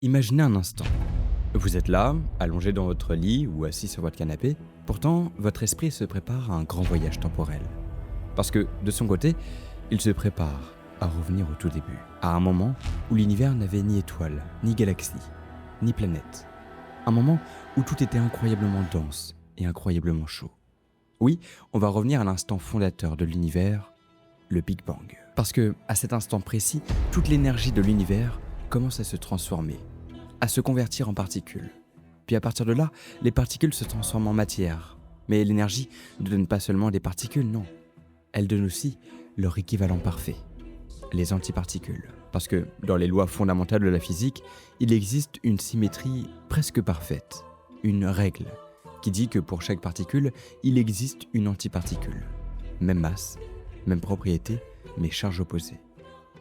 Imaginez un instant. Vous êtes là, allongé dans votre lit ou assis sur votre canapé. Pourtant, votre esprit se prépare à un grand voyage temporel. Parce que, de son côté, il se prépare à revenir au tout début. À un moment où l'univers n'avait ni étoiles, ni galaxies, ni planètes. Un moment où tout était incroyablement dense et incroyablement chaud. Oui, on va revenir à l'instant fondateur de l'univers, le Big Bang. Parce que, à cet instant précis, toute l'énergie de l'univers commence à se transformer, à se convertir en particules. Puis à partir de là, les particules se transforment en matière. Mais l'énergie ne donne pas seulement des particules, non. Elle donne aussi leur équivalent parfait, les antiparticules. Parce que dans les lois fondamentales de la physique, il existe une symétrie presque parfaite, une règle qui dit que pour chaque particule, il existe une antiparticule. Même masse, même propriété, mais charge opposée.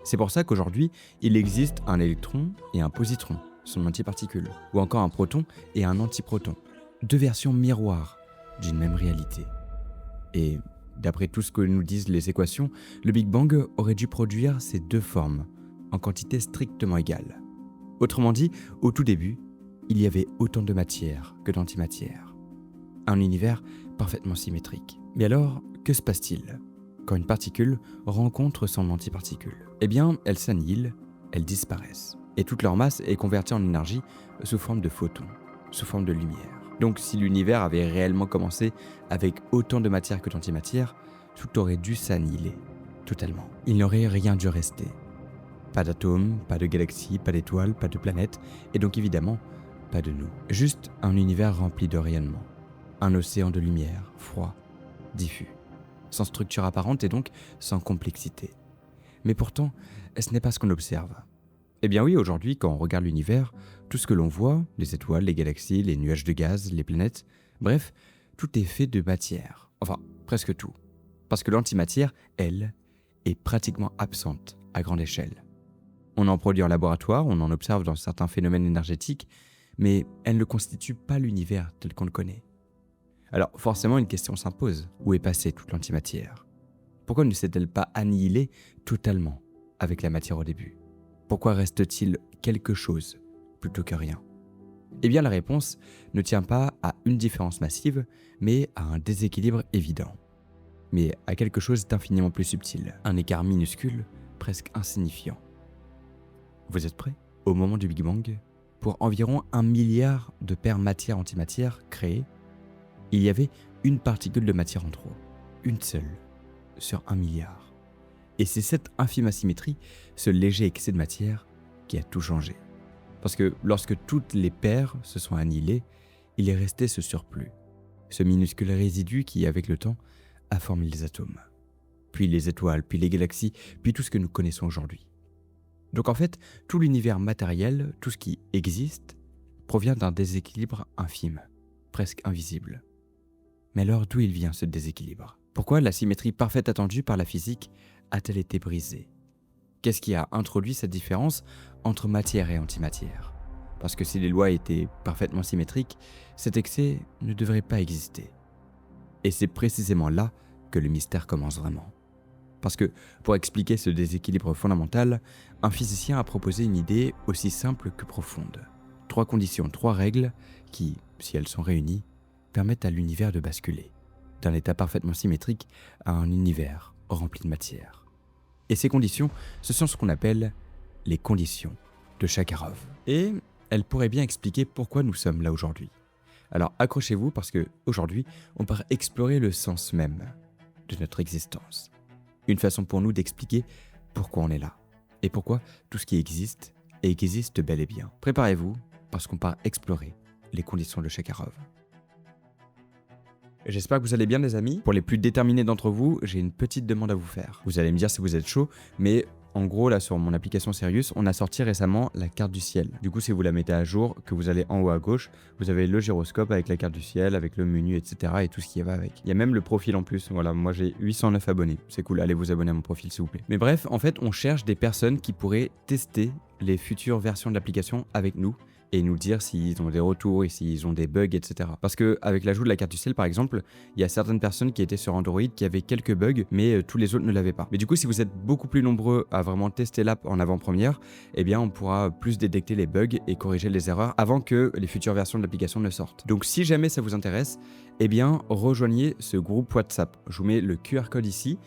C'est pour ça qu'aujourd'hui, il existe un électron et un positron, son antiparticule, ou encore un proton et un antiproton, deux versions miroirs d'une même réalité. Et d'après tout ce que nous disent les équations, le Big Bang aurait dû produire ces deux formes en quantité strictement égale. Autrement dit, au tout début, il y avait autant de matière que d'antimatière. Un univers parfaitement symétrique. Mais alors, que se passe-t-il quand une particule rencontre son antiparticule? Eh bien, elles s'annihilent, elles disparaissent. Et toute leur masse est convertie en énergie sous forme de photons, sous forme de lumière. Donc si l'univers avait réellement commencé avec autant de matière que d'antimatière, tout aurait dû s'annihiler, totalement. Il n'aurait rien dû rester. Pas d'atomes, pas de galaxies, pas d'étoiles, pas de planètes, et donc évidemment, pas de nous. Juste un univers rempli de rayonnement. Un océan de lumière, froid, diffus. Sans structure apparente et donc sans complexité. Mais pourtant, ce n'est pas ce qu'on observe. Eh bien oui, aujourd'hui, quand on regarde l'univers, tout ce que l'on voit, les étoiles, les galaxies, les nuages de gaz, les planètes, bref, tout est fait de matière. Enfin, presque tout. Parce que l'antimatière, elle, est pratiquement absente à grande échelle. On en produit en laboratoire, on en observe dans certains phénomènes énergétiques, mais elle ne constitue pas l'univers tel qu'on le connaît. Alors forcément, une question s'impose. Où est passée toute l'antimatière ? Pourquoi ne s'est-elle pas annihilée totalement avec la matière au début ? Pourquoi reste-t-il quelque chose plutôt que rien ? Eh bien la réponse ne tient pas à une différence massive, mais à un déséquilibre évident. Mais à quelque chose d'infiniment plus subtil, un écart minuscule, presque insignifiant. Vous êtes prêts ? Au moment du Big Bang, pour environ 1 milliard de paires matière-antimatière créées, il y avait une particule de matière en trop, une seule, sur 1 milliard. Et c'est cette infime asymétrie, ce léger excès de matière, qui a tout changé. Parce que lorsque toutes les paires se sont annihilées, il est resté ce surplus, ce minuscule résidu qui, avec le temps, a formé les atomes. Puis les étoiles, puis les galaxies, puis tout ce que nous connaissons aujourd'hui. Donc en fait, tout l'univers matériel, tout ce qui existe, provient d'un déséquilibre infime, presque invisible. Mais alors d'où il vient ce déséquilibre ? Pourquoi la symétrie parfaite attendue par la physique a-t-elle été brisée ? Qu'est-ce qui a introduit cette différence entre matière et antimatière ? Parce que si les lois étaient parfaitement symétriques, cet excès ne devrait pas exister. Et c'est précisément là que le mystère commence vraiment. Parce que, pour expliquer ce déséquilibre fondamental, un physicien a proposé une idée aussi simple que profonde. 3 conditions, 3 règles qui, si elles sont réunies, permettent à l'univers de basculer d'un état parfaitement symétrique à un univers rempli de matière. Et ces conditions, ce sont ce qu'on appelle les conditions de Chakarov. Et elles pourraient bien expliquer pourquoi nous sommes là aujourd'hui. Alors accrochez-vous parce que aujourd'hui, on part explorer le sens même de notre existence. Une façon pour nous d'expliquer pourquoi on est là et pourquoi tout ce qui existe bel et bien. Préparez-vous parce qu'on part explorer les conditions de Chakarov. J'espère que vous allez bien les amis. Pour les plus déterminés d'entre vous, j'ai une petite demande à vous faire. Vous allez me dire si vous êtes chaud, mais en gros là sur mon application Sirius, on a sorti récemment la carte du ciel. Du coup si vous la mettez à jour, que vous allez en haut à gauche, vous avez le gyroscope avec la carte du ciel, avec le menu, etc. et tout ce qui va avec. Il y a même le profil en plus, voilà, moi j'ai 809 abonnés. C'est cool, allez vous abonner à mon profil s'il vous plaît. Mais bref, en fait on cherche des personnes qui pourraient tester les futures versions de l'application avec nous et nous dire s'ils ont des retours et s'ils ont des bugs, etc. Parce qu'avec l'ajout de la carte du ciel, par exemple, il y a certaines personnes qui étaient sur Android qui avaient quelques bugs, mais tous les autres ne l'avaient pas. Mais du coup, si vous êtes beaucoup plus nombreux à vraiment tester l'app en avant-première, eh bien, on pourra plus détecter les bugs et corriger les erreurs avant que les futures versions de l'application ne sortent. Donc, si jamais ça vous intéresse, eh bien, rejoignez ce groupe WhatsApp. Je vous mets le QR code ici.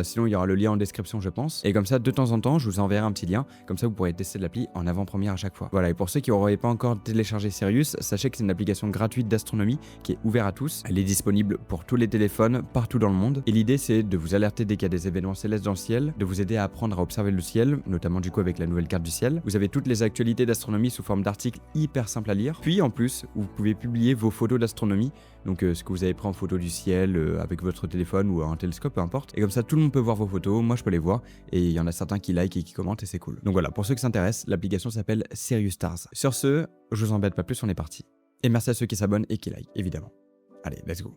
Sinon, il y aura le lien en description, je pense. Et comme ça, de temps en temps, je vous enverrai un petit lien. Comme ça, vous pourrez tester l'appli en avant-première à chaque fois. Voilà, et pour ceux qui n'auraient pas encore téléchargé Sirius, sachez que c'est une application gratuite d'astronomie qui est ouverte à tous. Elle est disponible pour tous les téléphones, partout dans le monde. Et l'idée, c'est de vous alerter dès qu'il y a des événements célestes dans le ciel, de vous aider à apprendre à observer le ciel, notamment du coup avec la nouvelle carte du ciel. Vous avez toutes les actualités d'astronomie sous forme d'articles hyper simples à lire. Puis, en plus, vous pouvez publier vos photos d'astronomie. Donc ce que vous avez pris en photo du ciel avec votre téléphone ou un télescope, peu importe. Et comme ça, tout le monde peut voir vos photos, moi je peux les voir. Et il y en a certains qui like et qui commentent et c'est cool. Donc voilà, pour ceux qui s'intéressent, l'application s'appelle Sirius Stars. Sur ce, je vous embête pas plus, on est parti. Et merci à ceux qui s'abonnent et qui like, évidemment. Allez, let's go.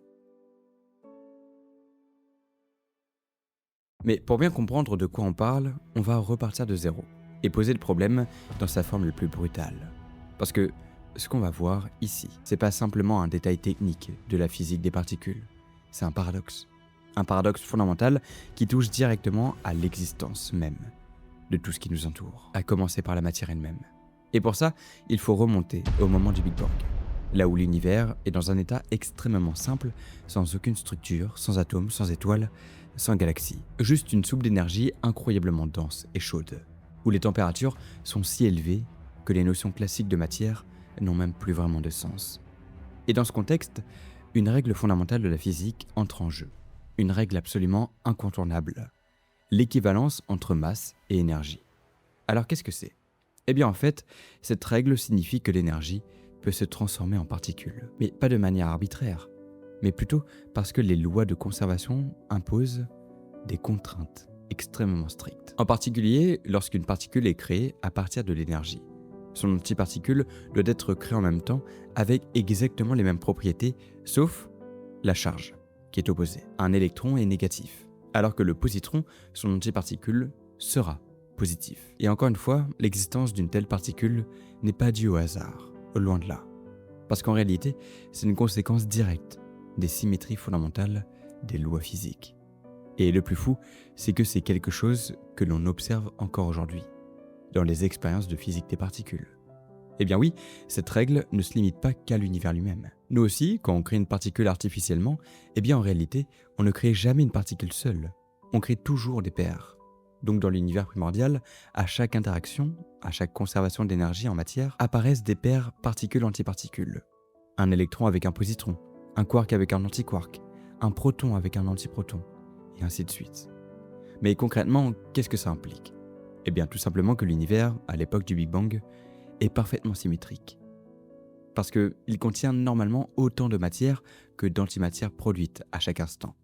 Mais pour bien comprendre de quoi on parle, on va repartir de zéro et poser le problème dans sa forme la plus brutale. Parce que ce qu'on va voir ici, c'est pas simplement un détail technique de la physique des particules, c'est un paradoxe. Un paradoxe fondamental qui touche directement à l'existence même de tout ce qui nous entoure, à commencer par la matière elle-même. Et pour ça, il faut remonter au moment du Big Bang, là où l'univers est dans un état extrêmement simple, sans aucune structure, sans atomes, sans étoiles, sans galaxies. Juste une soupe d'énergie incroyablement dense et chaude, où les températures sont si élevées que les notions classiques de matière n'ont même plus vraiment de sens. Et dans ce contexte, une règle fondamentale de la physique entre en jeu. Une règle absolument incontournable. L'équivalence entre masse et énergie. Alors qu'est-ce que c'est ? Eh bien en fait, cette règle signifie que l'énergie peut se transformer en particules. Mais pas de manière arbitraire, mais plutôt parce que les lois de conservation imposent des contraintes extrêmement strictes. En particulier, lorsqu'une particule est créée à partir de l'énergie. Son antiparticule doit être créé en même temps avec exactement les mêmes propriétés, sauf la charge, qui est opposée. Un électron est négatif, alors que le positron, son antiparticule, sera positif. Et encore une fois, l'existence d'une telle particule n'est pas due au hasard, loin de là. Parce qu'en réalité, c'est une conséquence directe des symétries fondamentales des lois physiques. Et le plus fou, c'est que c'est quelque chose que l'on observe encore aujourd'hui, dans les expériences de physique des particules. Eh bien oui, cette règle ne se limite pas qu'à l'univers lui-même. Nous aussi, quand on crée une particule artificiellement, eh bien en réalité, on ne crée jamais une particule seule. On crée toujours des paires. Donc dans l'univers primordial, à chaque interaction, à chaque conservation d'énergie en matière, apparaissent des paires particules-antiparticules. Un électron avec un positron, un quark avec un antiquark, un proton avec un antiproton, et ainsi de suite. Mais concrètement, qu'est-ce que ça implique ? Eh bien tout simplement que l'univers, à l'époque du Big Bang, est parfaitement symétrique. Parce qu'il contient normalement autant de matière que d'antimatière produite à chaque instant,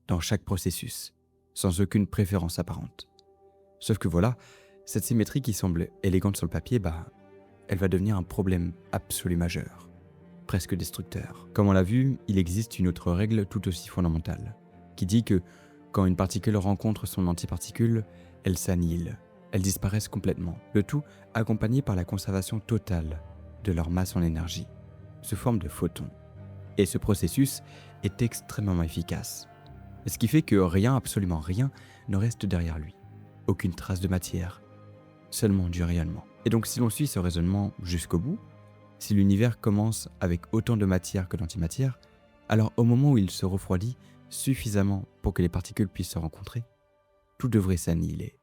dans chaque processus, sans aucune préférence apparente. Sauf que voilà, cette symétrie qui semble élégante sur le papier, elle va devenir un problème absolu majeur, presque destructeur. Comme on l'a vu, il existe une autre règle tout aussi fondamentale, qui dit que quand une particule rencontre son antiparticule, elles s'annihilent, elles disparaissent complètement, le tout accompagné par la conservation totale de leur masse en énergie, sous forme de photons. Et ce processus est extrêmement efficace, ce qui fait que rien, absolument rien, ne reste derrière lui. Aucune trace de matière, seulement du rayonnement. Et donc si l'on suit ce raisonnement jusqu'au bout, si l'univers commence avec autant de matière que d'antimatière, alors au moment où il se refroidit suffisamment pour que les particules puissent se rencontrer, tout devrait s'annihiler,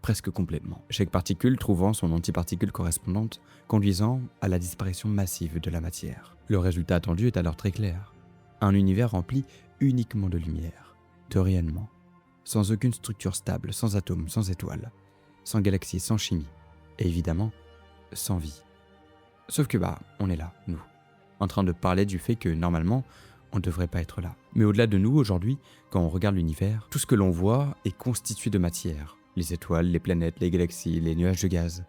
presque complètement. Chaque particule trouvant son antiparticule correspondante, conduisant à la disparition massive de la matière. Le résultat attendu est alors très clair. Un univers rempli uniquement de lumière, de rayonnement, sans aucune structure stable, sans atomes, sans étoiles, sans galaxies, sans chimie, et évidemment, sans vie. Sauf que on est là, nous, en train de parler du fait que normalement, on ne devrait pas être là. Mais au-delà de nous, aujourd'hui, quand on regarde l'univers, tout ce que l'on voit est constitué de matière. Les étoiles, les planètes, les galaxies, les nuages de gaz.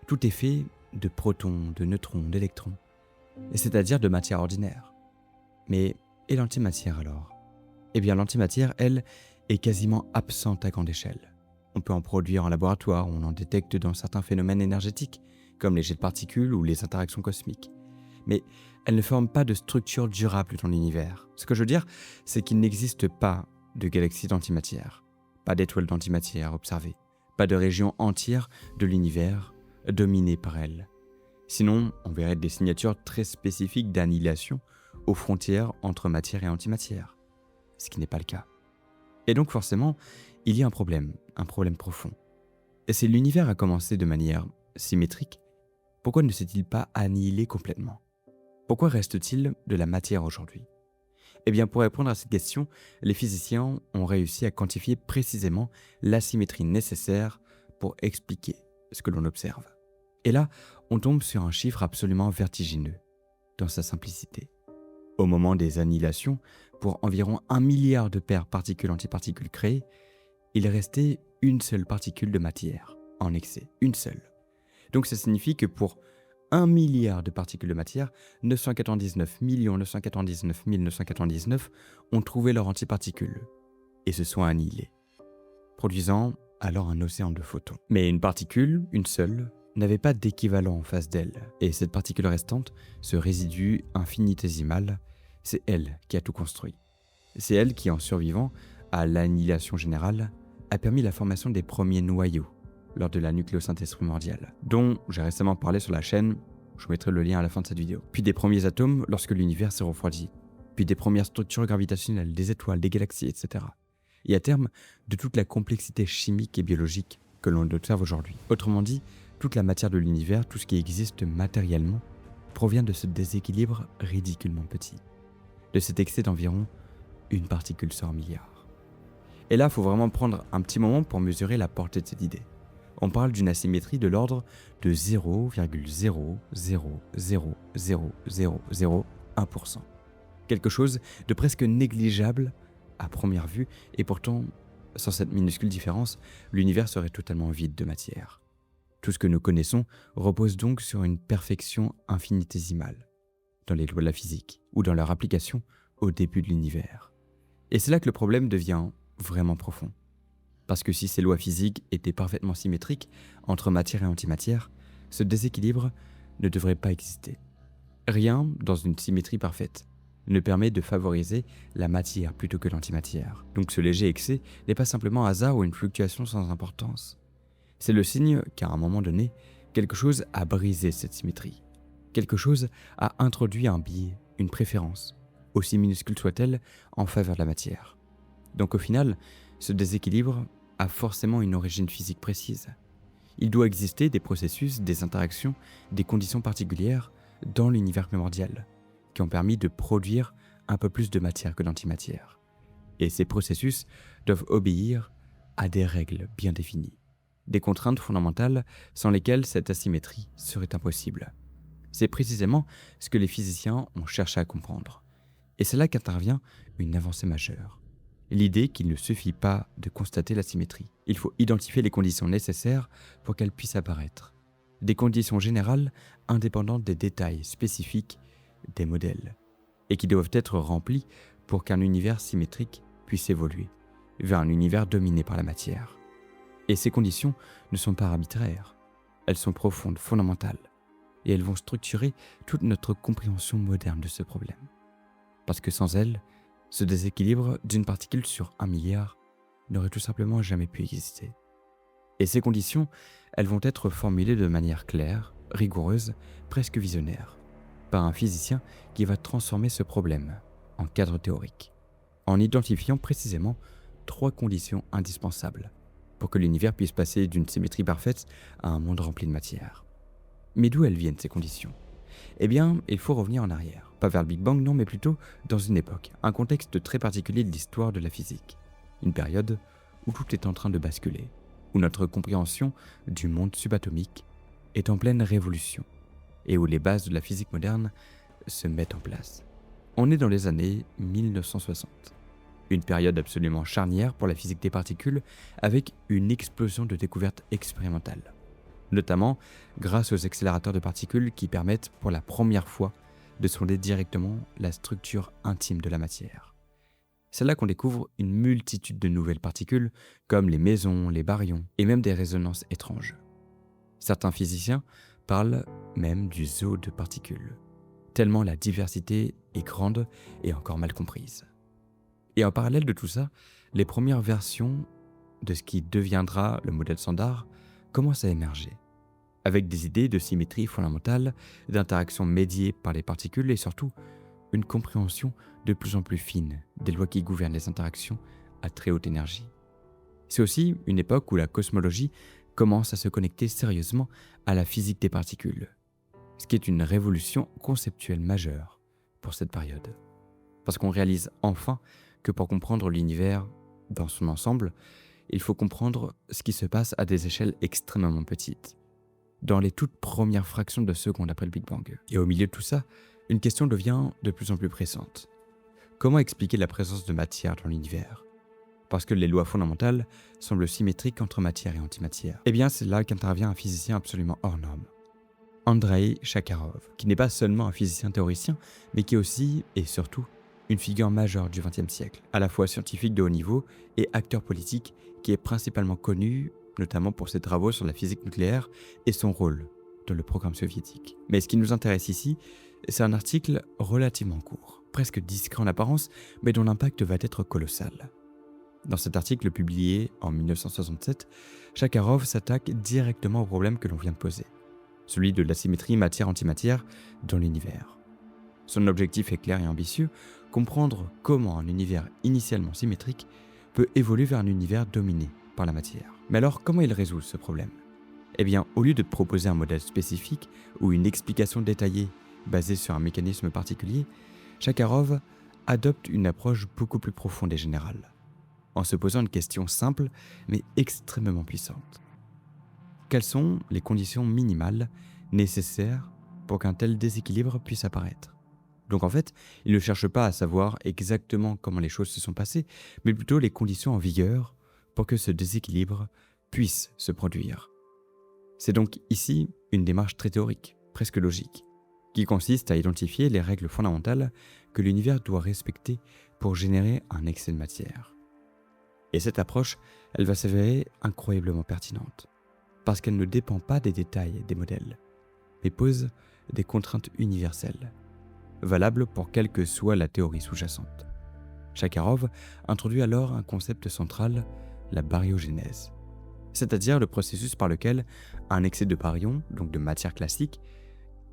Tout est fait de protons, de neutrons, d'électrons. Et c'est-à-dire de matière ordinaire. Mais, et l'antimatière alors ? Eh bien l'antimatière, elle, est quasiment absente à grande échelle. On peut en produire en laboratoire, on en détecte dans certains phénomènes énergétiques, comme les jets de particules ou les interactions cosmiques. Mais elles ne forment pas de structure durable dans l'univers. Ce que je veux dire, c'est qu'il n'existe pas de galaxies d'antimatière, pas d'étoiles d'antimatière observées, pas de régions entières de l'univers dominées par elles. Sinon, on verrait des signatures très spécifiques d'annihilation aux frontières entre matière et antimatière, ce qui n'est pas le cas. Et donc forcément, il y a un problème profond. Et si l'univers a commencé de manière symétrique, pourquoi ne s'est-il pas annihilé complètement ? Pourquoi reste-t-il de la matière aujourd'hui ? Eh bien, pour répondre à cette question, les physiciens ont réussi à quantifier précisément l'asymétrie nécessaire pour expliquer ce que l'on observe. Et là, on tombe sur un chiffre absolument vertigineux, dans sa simplicité. Au moment des annihilations, pour environ 1 milliard de paires particules-antiparticules créées, il restait une seule particule de matière, en excès, une seule. Donc ça signifie que pour 1 milliard de particules de matière, 999 999 999 ont trouvé leur antiparticule et se sont annihilés, produisant alors un océan de photons. Mais une particule, une seule, n'avait pas d'équivalent en face d'elle, et cette particule restante, ce résidu infinitésimal, c'est elle qui a tout construit. C'est elle qui, en survivant à l'annihilation générale, a permis la formation des premiers noyaux lors de la nucléosynthèse primordiale, dont j'ai récemment parlé sur la chaîne, je vous mettrai le lien à la fin de cette vidéo. Puis des premiers atomes lorsque l'univers s'est refroidi, puis des premières structures gravitationnelles, des étoiles, des galaxies, etc. Et à terme, de toute la complexité chimique et biologique que l'on observe aujourd'hui. Autrement dit, toute la matière de l'univers, tout ce qui existe matériellement, provient de ce déséquilibre ridiculement petit, de cet excès d'environ une particule sur un milliard. Et là, il faut vraiment prendre un petit moment pour mesurer la portée de cette idée. On parle d'une asymétrie de l'ordre de 0,0000001%. Quelque chose de presque négligeable à première vue, et pourtant, sans cette minuscule différence, l'univers serait totalement vide de matière. Tout ce que nous connaissons repose donc sur une perfection infinitésimale, dans les lois de la physique, ou dans leur application au début de l'univers. Et c'est là que le problème devient vraiment profond. Parce que si ces lois physiques étaient parfaitement symétriques entre matière et antimatière, ce déséquilibre ne devrait pas exister. Rien, dans une symétrie parfaite, ne permet de favoriser la matière plutôt que l'antimatière. Donc ce léger excès n'est pas simplement un hasard ou une fluctuation sans importance. C'est le signe qu'à un moment donné, quelque chose a brisé cette symétrie. Quelque chose a introduit un biais, une préférence, aussi minuscule soit-elle, en faveur de la matière. Donc au final, ce déséquilibre a forcément une origine physique précise. Il doit exister des processus, des interactions, des conditions particulières dans l'univers primordial qui ont permis de produire un peu plus de matière que d'antimatière. Et ces processus doivent obéir à des règles bien définies, des contraintes fondamentales sans lesquelles cette asymétrie serait impossible. C'est précisément ce que les physiciens ont cherché à comprendre. Et c'est là qu'intervient une avancée majeure. L'idée qu'il ne suffit pas de constater la symétrie. Il faut identifier les conditions nécessaires pour qu'elle puisse apparaître. Des conditions générales indépendantes des détails spécifiques des modèles, et qui doivent être remplies pour qu'un univers symétrique puisse évoluer vers un univers dominé par la matière. Et ces conditions ne sont pas arbitraires, elles sont profondes, fondamentales, et elles vont structurer toute notre compréhension moderne de ce problème. Parce que sans elles, ce déséquilibre d'une particule sur 1 milliard n'aurait tout simplement jamais pu exister. Et ces conditions, elles vont être formulées de manière claire, rigoureuse, presque visionnaire, par un physicien qui va transformer ce problème en cadre théorique, en identifiant précisément 3 conditions indispensables pour que l'univers puisse passer d'une symétrie parfaite à un monde rempli de matière. Mais d'où elles viennent ces conditions ? Eh bien, il faut revenir en arrière. Pas vers le Big Bang, non, mais plutôt dans une époque, un contexte très particulier de l'histoire de la physique. Une période où tout est en train de basculer, où notre compréhension du monde subatomique est en pleine révolution, et où les bases de la physique moderne se mettent en place. On est dans les années 1960. Une période absolument charnière pour la physique des particules, avec une explosion de découvertes expérimentales, notamment grâce aux accélérateurs de particules qui permettent pour la première fois de sonder directement la structure intime de la matière. C'est là qu'on découvre une multitude de nouvelles particules, comme les mésons, les baryons, et même des résonances étranges. Certains physiciens parlent même du zoo de particules, tellement la diversité est grande et encore mal comprise. Et en parallèle de tout ça, les premières versions de ce qui deviendra le modèle standard commencent à émerger, avec des idées de symétrie fondamentale, d'interactions médiées par les particules et surtout une compréhension de plus en plus fine des lois qui gouvernent les interactions à très haute énergie. C'est aussi une époque où la cosmologie commence à se connecter sérieusement à la physique des particules, ce qui est une révolution conceptuelle majeure pour cette période. Parce qu'on réalise enfin que pour comprendre l'univers dans son ensemble, il faut comprendre ce qui se passe à des échelles extrêmement petites, dans les toutes premières fractions de secondes après le Big Bang. Et au milieu de tout ça, une question devient de plus en plus pressante. Comment expliquer la présence de matière dans l'univers ? Parce que les lois fondamentales semblent symétriques entre matière et antimatière. Eh bien, c'est là qu'intervient un physicien absolument hors norme, Andreï Chakarov, qui n'est pas seulement un physicien théoricien, mais qui est aussi, et surtout, une figure majeure du XXe siècle, à la fois scientifique de haut niveau et acteur politique, qui est principalement connu, notamment pour ses travaux sur la physique nucléaire et son rôle dans le programme soviétique. Mais ce qui nous intéresse ici, c'est un article relativement court, presque discret en apparence, mais dont l'impact va être colossal. Dans cet article publié en 1967, Chakarov s'attaque directement au problème que l'on vient de poser, celui de l'asymétrie matière-antimatière dans l'univers. Son objectif est clair et ambitieux, comprendre comment un univers initialement symétrique peut évoluer vers un univers dominé par la matière. Mais alors, comment il résout ce problème ? Eh bien, au lieu de proposer un modèle spécifique ou une explication détaillée basée sur un mécanisme particulier, Chakarov adopte une approche beaucoup plus profonde et générale, en se posant une question simple mais extrêmement puissante. Quelles sont les conditions minimales nécessaires pour qu'un tel déséquilibre puisse apparaître ? Donc en fait, il ne cherche pas à savoir exactement comment les choses se sont passées, mais plutôt les conditions en vigueur pour que ce déséquilibre puisse se produire. C'est donc ici une démarche très théorique, presque logique, qui consiste à identifier les règles fondamentales que l'univers doit respecter pour générer un excès de matière. Et cette approche, elle va s'avérer incroyablement pertinente, parce qu'elle ne dépend pas des détails des modèles, mais pose des contraintes universelles, valables pour quelle que soit la théorie sous-jacente. Chakarov introduit alors un concept central, la baryogénèse, c'est-à-dire le processus par lequel un excès de baryons, donc de matière classique,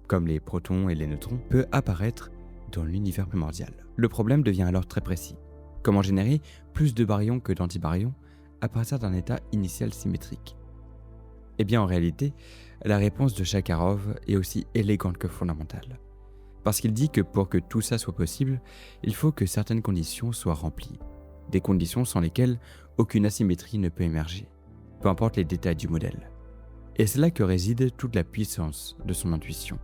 comme les protons et les neutrons, peut apparaître dans l'univers primordial. Le problème devient alors très précis. Comment générer plus de baryons que d'antibaryons à partir d'un état initial symétrique ? Eh bien en réalité, la réponse de Chakarov est aussi élégante que fondamentale. Parce qu'il dit que pour que tout ça soit possible, il faut que certaines conditions soient remplies. Des conditions sans lesquelles aucune asymétrie ne peut émerger, peu importe les détails du modèle. Et c'est là que réside toute la puissance de son intuition.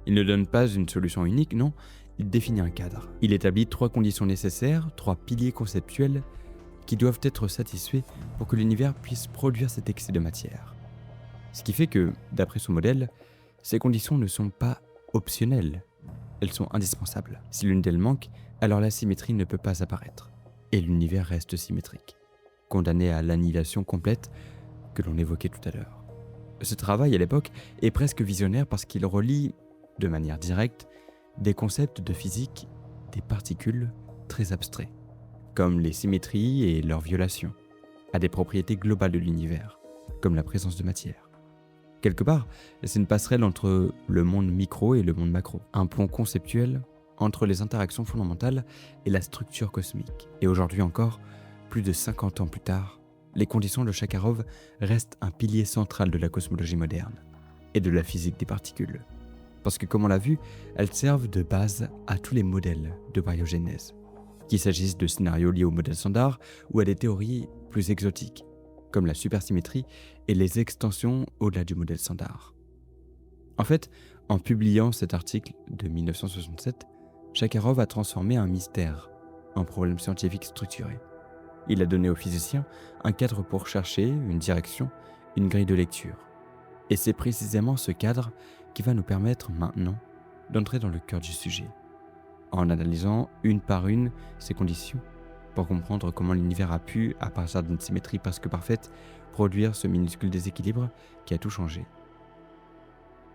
Il ne donne pas une solution unique, non, il définit un cadre. Il établit 3 conditions nécessaires, 3 piliers conceptuels qui doivent être satisfaits pour que l'univers puisse produire cet excès de matière. Ce qui fait que, d'après son modèle, ces conditions ne sont pas optionnelles, elles sont indispensables. Si l'une d'elles manque, alors la symétrie ne peut pas apparaître, et l'univers reste symétrique, condamné à l'annihilation complète que l'on évoquait tout à l'heure. Ce travail à l'époque est presque visionnaire parce qu'il relie, de manière directe, des concepts de physique des particules très abstraits, comme les symétries et leurs violations, à des propriétés globales de l'univers, comme la présence de matière. Quelque part, c'est une passerelle entre le monde micro et le monde macro, un pont conceptuel entre les interactions fondamentales et la structure cosmique. Et aujourd'hui encore, plus de 50 ans plus tard, les conditions de Chakarov restent un pilier central de la cosmologie moderne et de la physique des particules. Parce que, comme on l'a vu, elles servent de base à tous les modèles de baryogénèse, qu'il s'agisse de scénarios liés au modèle standard ou à des théories plus exotiques, comme la supersymétrie et les extensions au-delà du modèle standard. En fait, en publiant cet article de 1967, Chakarov a transformé un mystère en problème scientifique structuré. Il a donné aux physiciens un cadre pour chercher, une direction, une grille de lecture. Et c'est précisément ce cadre qui va nous permettre maintenant d'entrer dans le cœur du sujet, en analysant une par une ces conditions pour comprendre comment l'univers a pu, à partir d'une symétrie presque parfaite, produire ce minuscule déséquilibre qui a tout changé.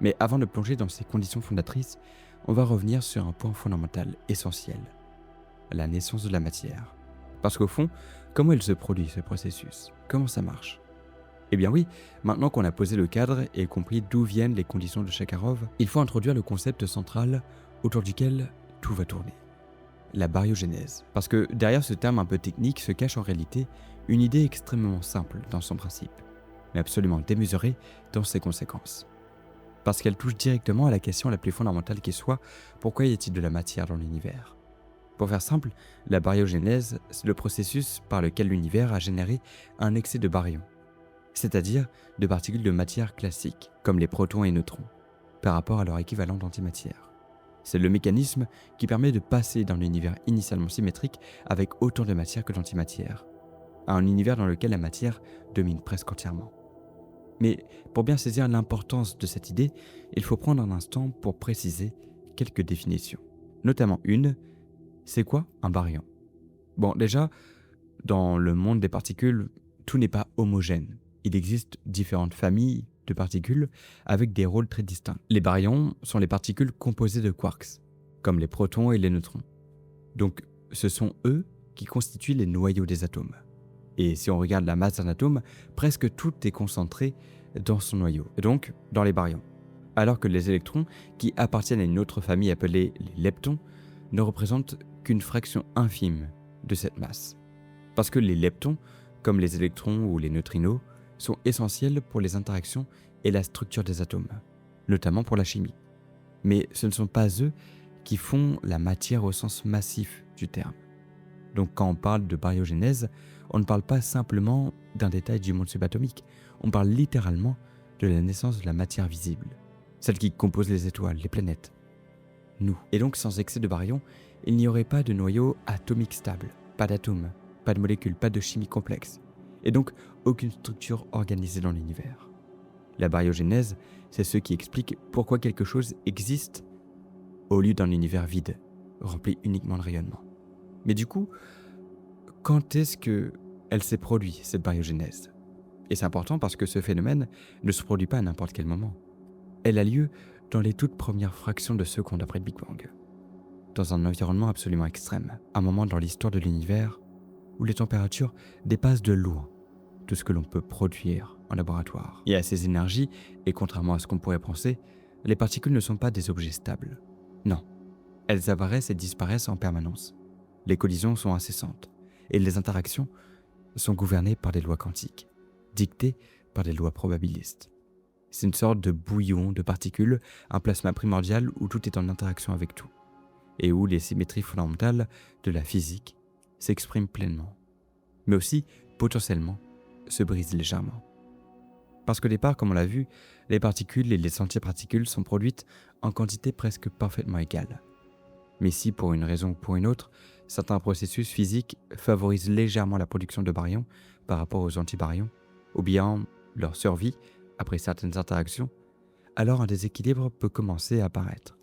Mais avant de plonger dans ces conditions fondatrices, on va revenir sur un point fondamental, essentiel, la naissance de la matière. Parce qu'au fond, comment il se produit ce processus? Comment ça marche? Eh bien oui, maintenant qu'on a posé le cadre et compris d'où viennent les conditions de Chakarov, il faut introduire le concept central autour duquel tout va tourner. La baryogénèse. Parce que derrière ce terme un peu technique se cache en réalité une idée extrêmement simple dans son principe, mais absolument démesurée dans ses conséquences. Parce qu'elle touche directement à la question la plus fondamentale qui soit, pourquoi y a-t-il de la matière dans l'univers? Pour faire simple, la baryogénèse, c'est le processus par lequel l'univers a généré un excès de baryons, c'est-à-dire de particules de matière classiques, comme les protons et neutrons, par rapport à leur équivalent d'antimatière. C'est le mécanisme qui permet de passer d'un univers initialement symétrique avec autant de matière que d'antimatière, à un univers dans lequel la matière domine presque entièrement. Mais pour bien saisir l'importance de cette idée, il faut prendre un instant pour préciser quelques définitions. Notamment une, c'est quoi un baryon? Bon, déjà, dans le monde des particules, tout n'est pas homogène. Il existe différentes familles de particules avec des rôles très distincts. Les baryons sont les particules composées de quarks, comme les protons et les neutrons. Donc, ce sont eux qui constituent les noyaux des atomes. Et si on regarde la masse d'un atome, presque tout est concentré dans son noyau, et donc dans les baryons. Alors que les électrons, qui appartiennent à une autre famille appelée les leptons, ne représentent qu'une fraction infime de cette masse. Parce que les leptons, comme les électrons ou les neutrinos, sont essentiels pour les interactions et la structure des atomes, notamment pour la chimie. Mais ce ne sont pas eux qui font la matière au sens massif du terme. Donc quand on parle de baryogénèse, on ne parle pas simplement d'un détail du monde subatomique, on parle littéralement de la naissance de la matière visible, celle qui compose les étoiles, les planètes, nous. Et donc sans excès de baryons, il n'y aurait pas de noyau atomique stable, pas d'atomes, pas de molécules, pas de chimie complexe, et donc aucune structure organisée dans l'univers. La baryogénèse, c'est ce qui explique pourquoi quelque chose existe au lieu d'un univers vide, rempli uniquement de rayonnement. Mais du coup, quand est-ce qu'elle s'est produite, cette baryogénèse? Et c'est important parce que ce phénomène ne se produit pas à n'importe quel moment. Elle a lieu dans les toutes premières fractions de secondes après le Big Bang, dans un environnement absolument extrême, un moment dans l'histoire de l'univers où les températures dépassent de loin tout ce que l'on peut produire en laboratoire. Et à ces énergies, et contrairement à ce qu'on pourrait penser, les particules ne sont pas des objets stables. Non, elles apparaissent et disparaissent en permanence. Les collisions sont incessantes, et les interactions sont gouvernées par des lois quantiques, dictées par des lois probabilistes. C'est une sorte de bouillon de particules, un plasma primordial où tout est en interaction avec tout, et où les symétries fondamentales de la physique s'expriment pleinement, mais aussi, potentiellement, se brisent légèrement. Parce qu'au départ, comme on l'a vu, les particules et les antiparticules sont produites en quantité presque parfaitement égale. Mais si, pour une raison ou pour une autre, certains processus physiques favorisent légèrement la production de baryons par rapport aux antibaryons, ou bien leur survie après certaines interactions, alors un déséquilibre peut commencer à apparaître.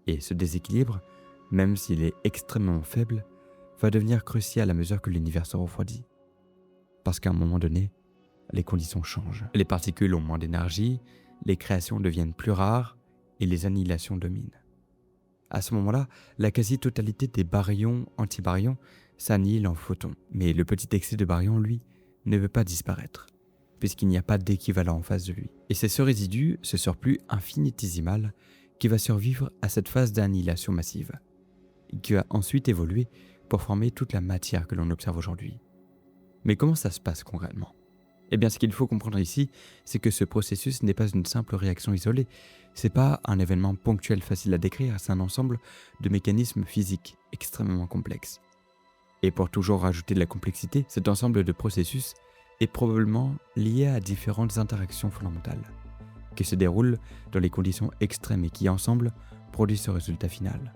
Et ce déséquilibre, même s'il est extrêmement faible, va devenir crucial à mesure que l'univers se refroidit. Parce qu'à un moment donné, les conditions changent. Les particules ont moins d'énergie, les créations deviennent plus rares et les annihilations dominent. À ce moment-là, la quasi-totalité des baryons antibaryons s'annihile en photons. Mais le petit excès de baryons, lui, ne veut pas disparaître, puisqu'il n'y a pas d'équivalent en face de lui. Et c'est ce résidu, ce surplus infinitésimal, qui va survivre à cette phase d'annihilation massive, et qui va ensuite évoluer pour former toute la matière que l'on observe aujourd'hui. Mais comment ça se passe concrètement? Eh bien, ce qu'il faut comprendre ici, c'est que ce processus n'est pas une simple réaction isolée. C'est pas un événement ponctuel facile à décrire, c'est un ensemble de mécanismes physiques extrêmement complexes. Et pour toujours rajouter de la complexité, cet ensemble de processus est probablement lié à différentes interactions fondamentales, qui se déroulent dans les conditions extrêmes et qui, ensemble, produisent ce résultat final.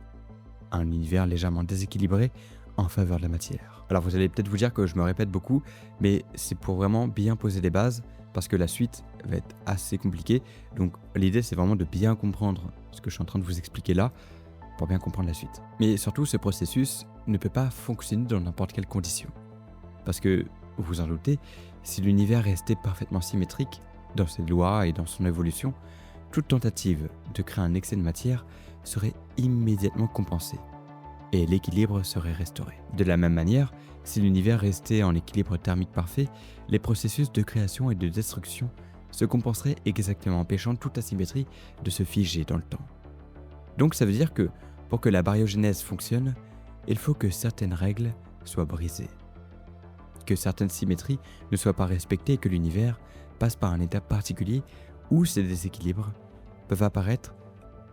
Un univers légèrement déséquilibré en faveur de la matière. Alors vous allez peut-être vous dire que je me répète beaucoup, mais c'est pour vraiment bien poser les bases, parce que la suite va être assez compliquée. Donc l'idée c'est vraiment de bien comprendre ce que je suis en train de vous expliquer là, pour bien comprendre la suite. Mais surtout, ce processus ne peut pas fonctionner dans n'importe quelle condition. Parce que, vous vous en doutez, si l'univers restait parfaitement symétrique dans ses lois et dans son évolution, toute tentative de créer un excès de matière serait immédiatement compensée et l'équilibre serait restauré. De la même manière, si l'univers restait en équilibre thermique parfait, les processus de création et de destruction se compenseraient exactement, empêchant toute asymétrie de se figer dans le temps. Donc ça veut dire que pour que la baryogénèse fonctionne, il faut que certaines règles soient brisées, que certaines symétries ne soient pas respectées et que l'univers passe par un état particulier où ces déséquilibres peuvent apparaître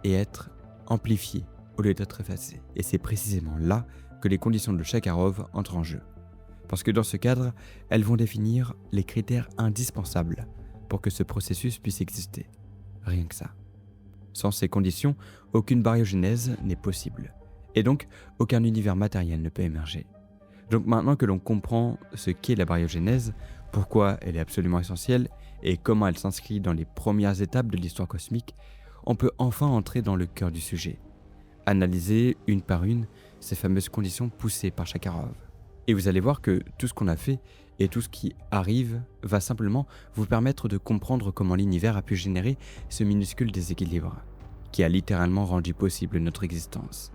et être amplifiés au lieu d'être effacés. Et c'est précisément là que les conditions de Chakarov entrent en jeu. Parce que dans ce cadre, elles vont définir les critères indispensables pour que ce processus puisse exister. Rien que ça. Sans ces conditions, aucune baryogénèse n'est possible. Et donc, aucun univers matériel ne peut émerger. Donc maintenant que l'on comprend ce qu'est la baryogénèse, pourquoi elle est absolument essentielle et comment elle s'inscrit dans les premières étapes de l'histoire cosmique, on peut enfin entrer dans le cœur du sujet. Analyser une par une ces fameuses conditions poussées par Chakarov. Et vous allez voir que tout ce qu'on a fait et tout ce qui arrive va simplement vous permettre de comprendre comment l'univers a pu générer ce minuscule déséquilibre, qui a littéralement rendu possible notre existence.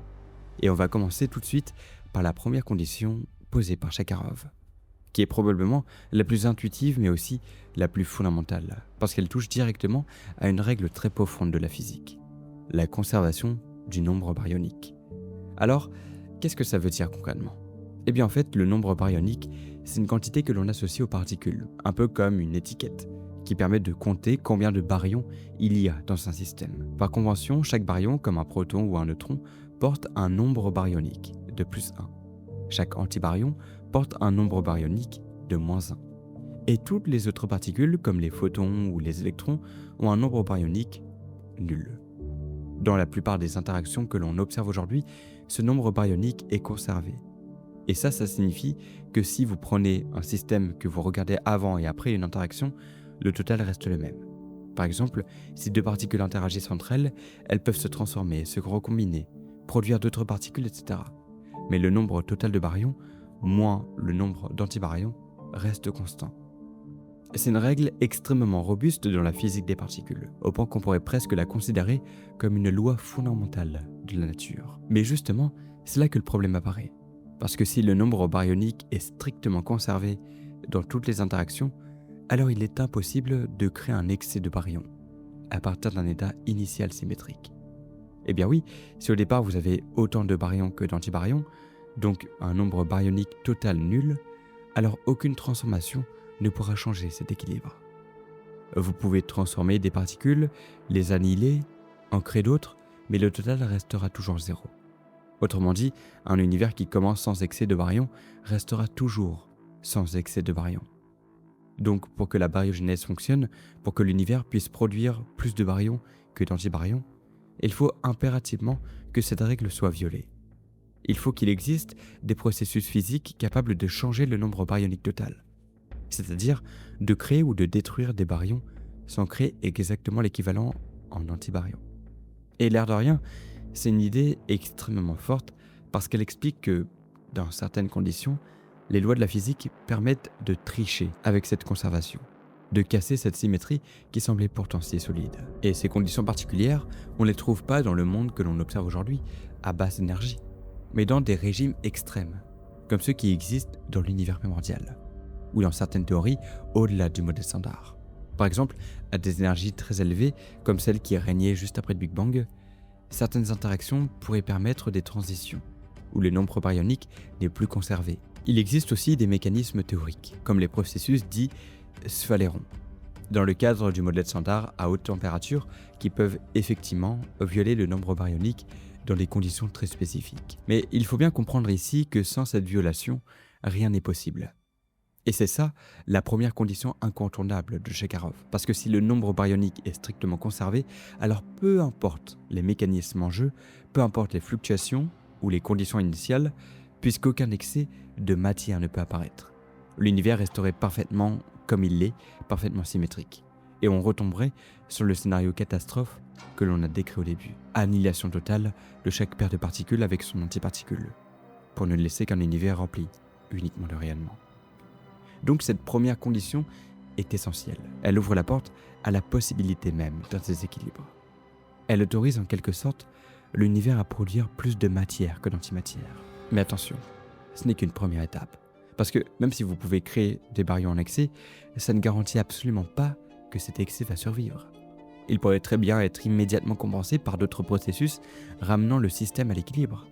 Et on va commencer tout de suite par la première condition posée par Chakarov, qui est probablement la plus intuitive mais aussi la plus fondamentale, parce qu'elle touche directement à une règle très profonde de la physique, la conservation du nombre baryonique. Alors, qu'est-ce que ça veut dire concrètement ? Eh bien en fait, le nombre baryonique, c'est une quantité que l'on associe aux particules, un peu comme une étiquette, qui permet de compter combien de baryons il y a dans un système. Par convention, chaque baryon, comme un proton ou un neutron, porte un nombre baryonique de plus 1. Chaque antibaryon porte un nombre baryonique de moins 1. Et toutes les autres particules, comme les photons ou les électrons, ont un nombre baryonique nul. Dans la plupart des interactions que l'on observe aujourd'hui, ce nombre baryonique est conservé. Et ça signifie que si vous prenez un système que vous regardez avant et après une interaction, le total reste le même. Par exemple, si deux particules interagissent entre elles, elles peuvent se transformer, se recombiner, produire d'autres particules, etc. Mais le nombre total de baryons, moins le nombre d'antibaryons, reste constant. C'est une règle extrêmement robuste dans la physique des particules, au point qu'on pourrait presque la considérer comme une loi fondamentale de la nature. Mais justement, c'est là que le problème apparaît. Parce que si le nombre baryonique est strictement conservé dans toutes les interactions, alors il est impossible de créer un excès de baryons à partir d'un état initial symétrique. Eh bien oui, si au départ vous avez autant de baryons que d'antibaryons, donc un nombre baryonique total nul, alors aucune transformation ne pourra changer cet équilibre. Vous pouvez transformer des particules, les annihiler, en créer d'autres, mais le total restera toujours zéro. Autrement dit, un univers qui commence sans excès de baryons restera toujours sans excès de baryons. Donc pour que la baryogénèse fonctionne, pour que l'univers puisse produire plus de baryons que d'antibaryons, il faut impérativement que cette règle soit violée. Il faut qu'il existe des processus physiques capables de changer le nombre baryonique total, c'est-à-dire de créer ou de détruire des baryons sans créer exactement l'équivalent en antibaryons. Et l'air de rien, c'est une idée extrêmement forte parce qu'elle explique que, dans certaines conditions, les lois de la physique permettent de tricher avec cette conservation, de casser cette symétrie qui semblait pourtant si solide. Et ces conditions particulières, on ne les trouve pas dans le monde que l'on observe aujourd'hui à basse énergie, mais dans des régimes extrêmes, comme ceux qui existent dans l'univers primordial, ou dans certaines théories au-delà du modèle standard. Par exemple, à des énergies très élevées, comme celle qui régnait juste après le Big Bang, certaines interactions pourraient permettre des transitions, où le nombre baryonique n'est plus conservé. Il existe aussi des mécanismes théoriques, comme les processus dits sphalérons, dans le cadre du modèle standard à haute température, qui peuvent effectivement violer le nombre baryonique dans des conditions très spécifiques. Mais il faut bien comprendre ici que sans cette violation, rien n'est possible. Et c'est ça la première condition incontournable de Chakarov. Parce que si le nombre baryonique est strictement conservé, alors peu importe les mécanismes en jeu, peu importe les fluctuations ou les conditions initiales, puisqu'aucun excès de matière ne peut apparaître. L'univers resterait parfaitement comme il l'est, parfaitement symétrique. Et on retomberait sur le scénario catastrophe que l'on a décrit au début. Annihilation totale de chaque paire de particules avec son antiparticule, pour ne laisser qu'un univers rempli uniquement de rayonnement. Donc cette première condition est essentielle. Elle ouvre la porte à la possibilité même d'un déséquilibre. Elle autorise en quelque sorte l'univers à produire plus de matière que d'antimatière. Mais attention, ce n'est qu'une première étape. Parce que même si vous pouvez créer des baryons en excès, ça ne garantit absolument pas que cet excès va survivre. Il pourrait très bien être immédiatement compensé par d'autres processus ramenant le système à l'équilibre.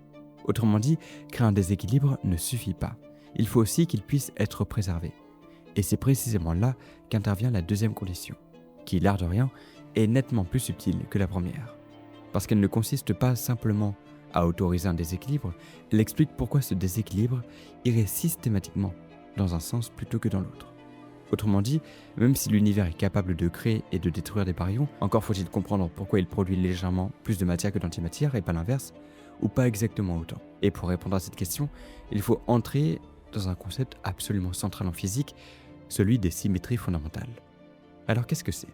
Autrement dit, créer un déséquilibre ne suffit pas. Il faut aussi qu'il puisse être préservé. Et c'est précisément là qu'intervient la deuxième condition, qui, l'air de rien, est nettement plus subtile que la première. Parce qu'elle ne consiste pas simplement à autoriser un déséquilibre, elle explique pourquoi ce déséquilibre irait systématiquement dans un sens plutôt que dans l'autre. Autrement dit, même si l'univers est capable de créer et de détruire des baryons, encore faut-il comprendre pourquoi il produit légèrement plus de matière que d'antimatière et pas l'inverse, ou pas exactement autant. Et pour répondre à cette question, il faut entrer dans un concept absolument central en physique, celui des symétries fondamentales. Alors qu'est-ce que c'est ?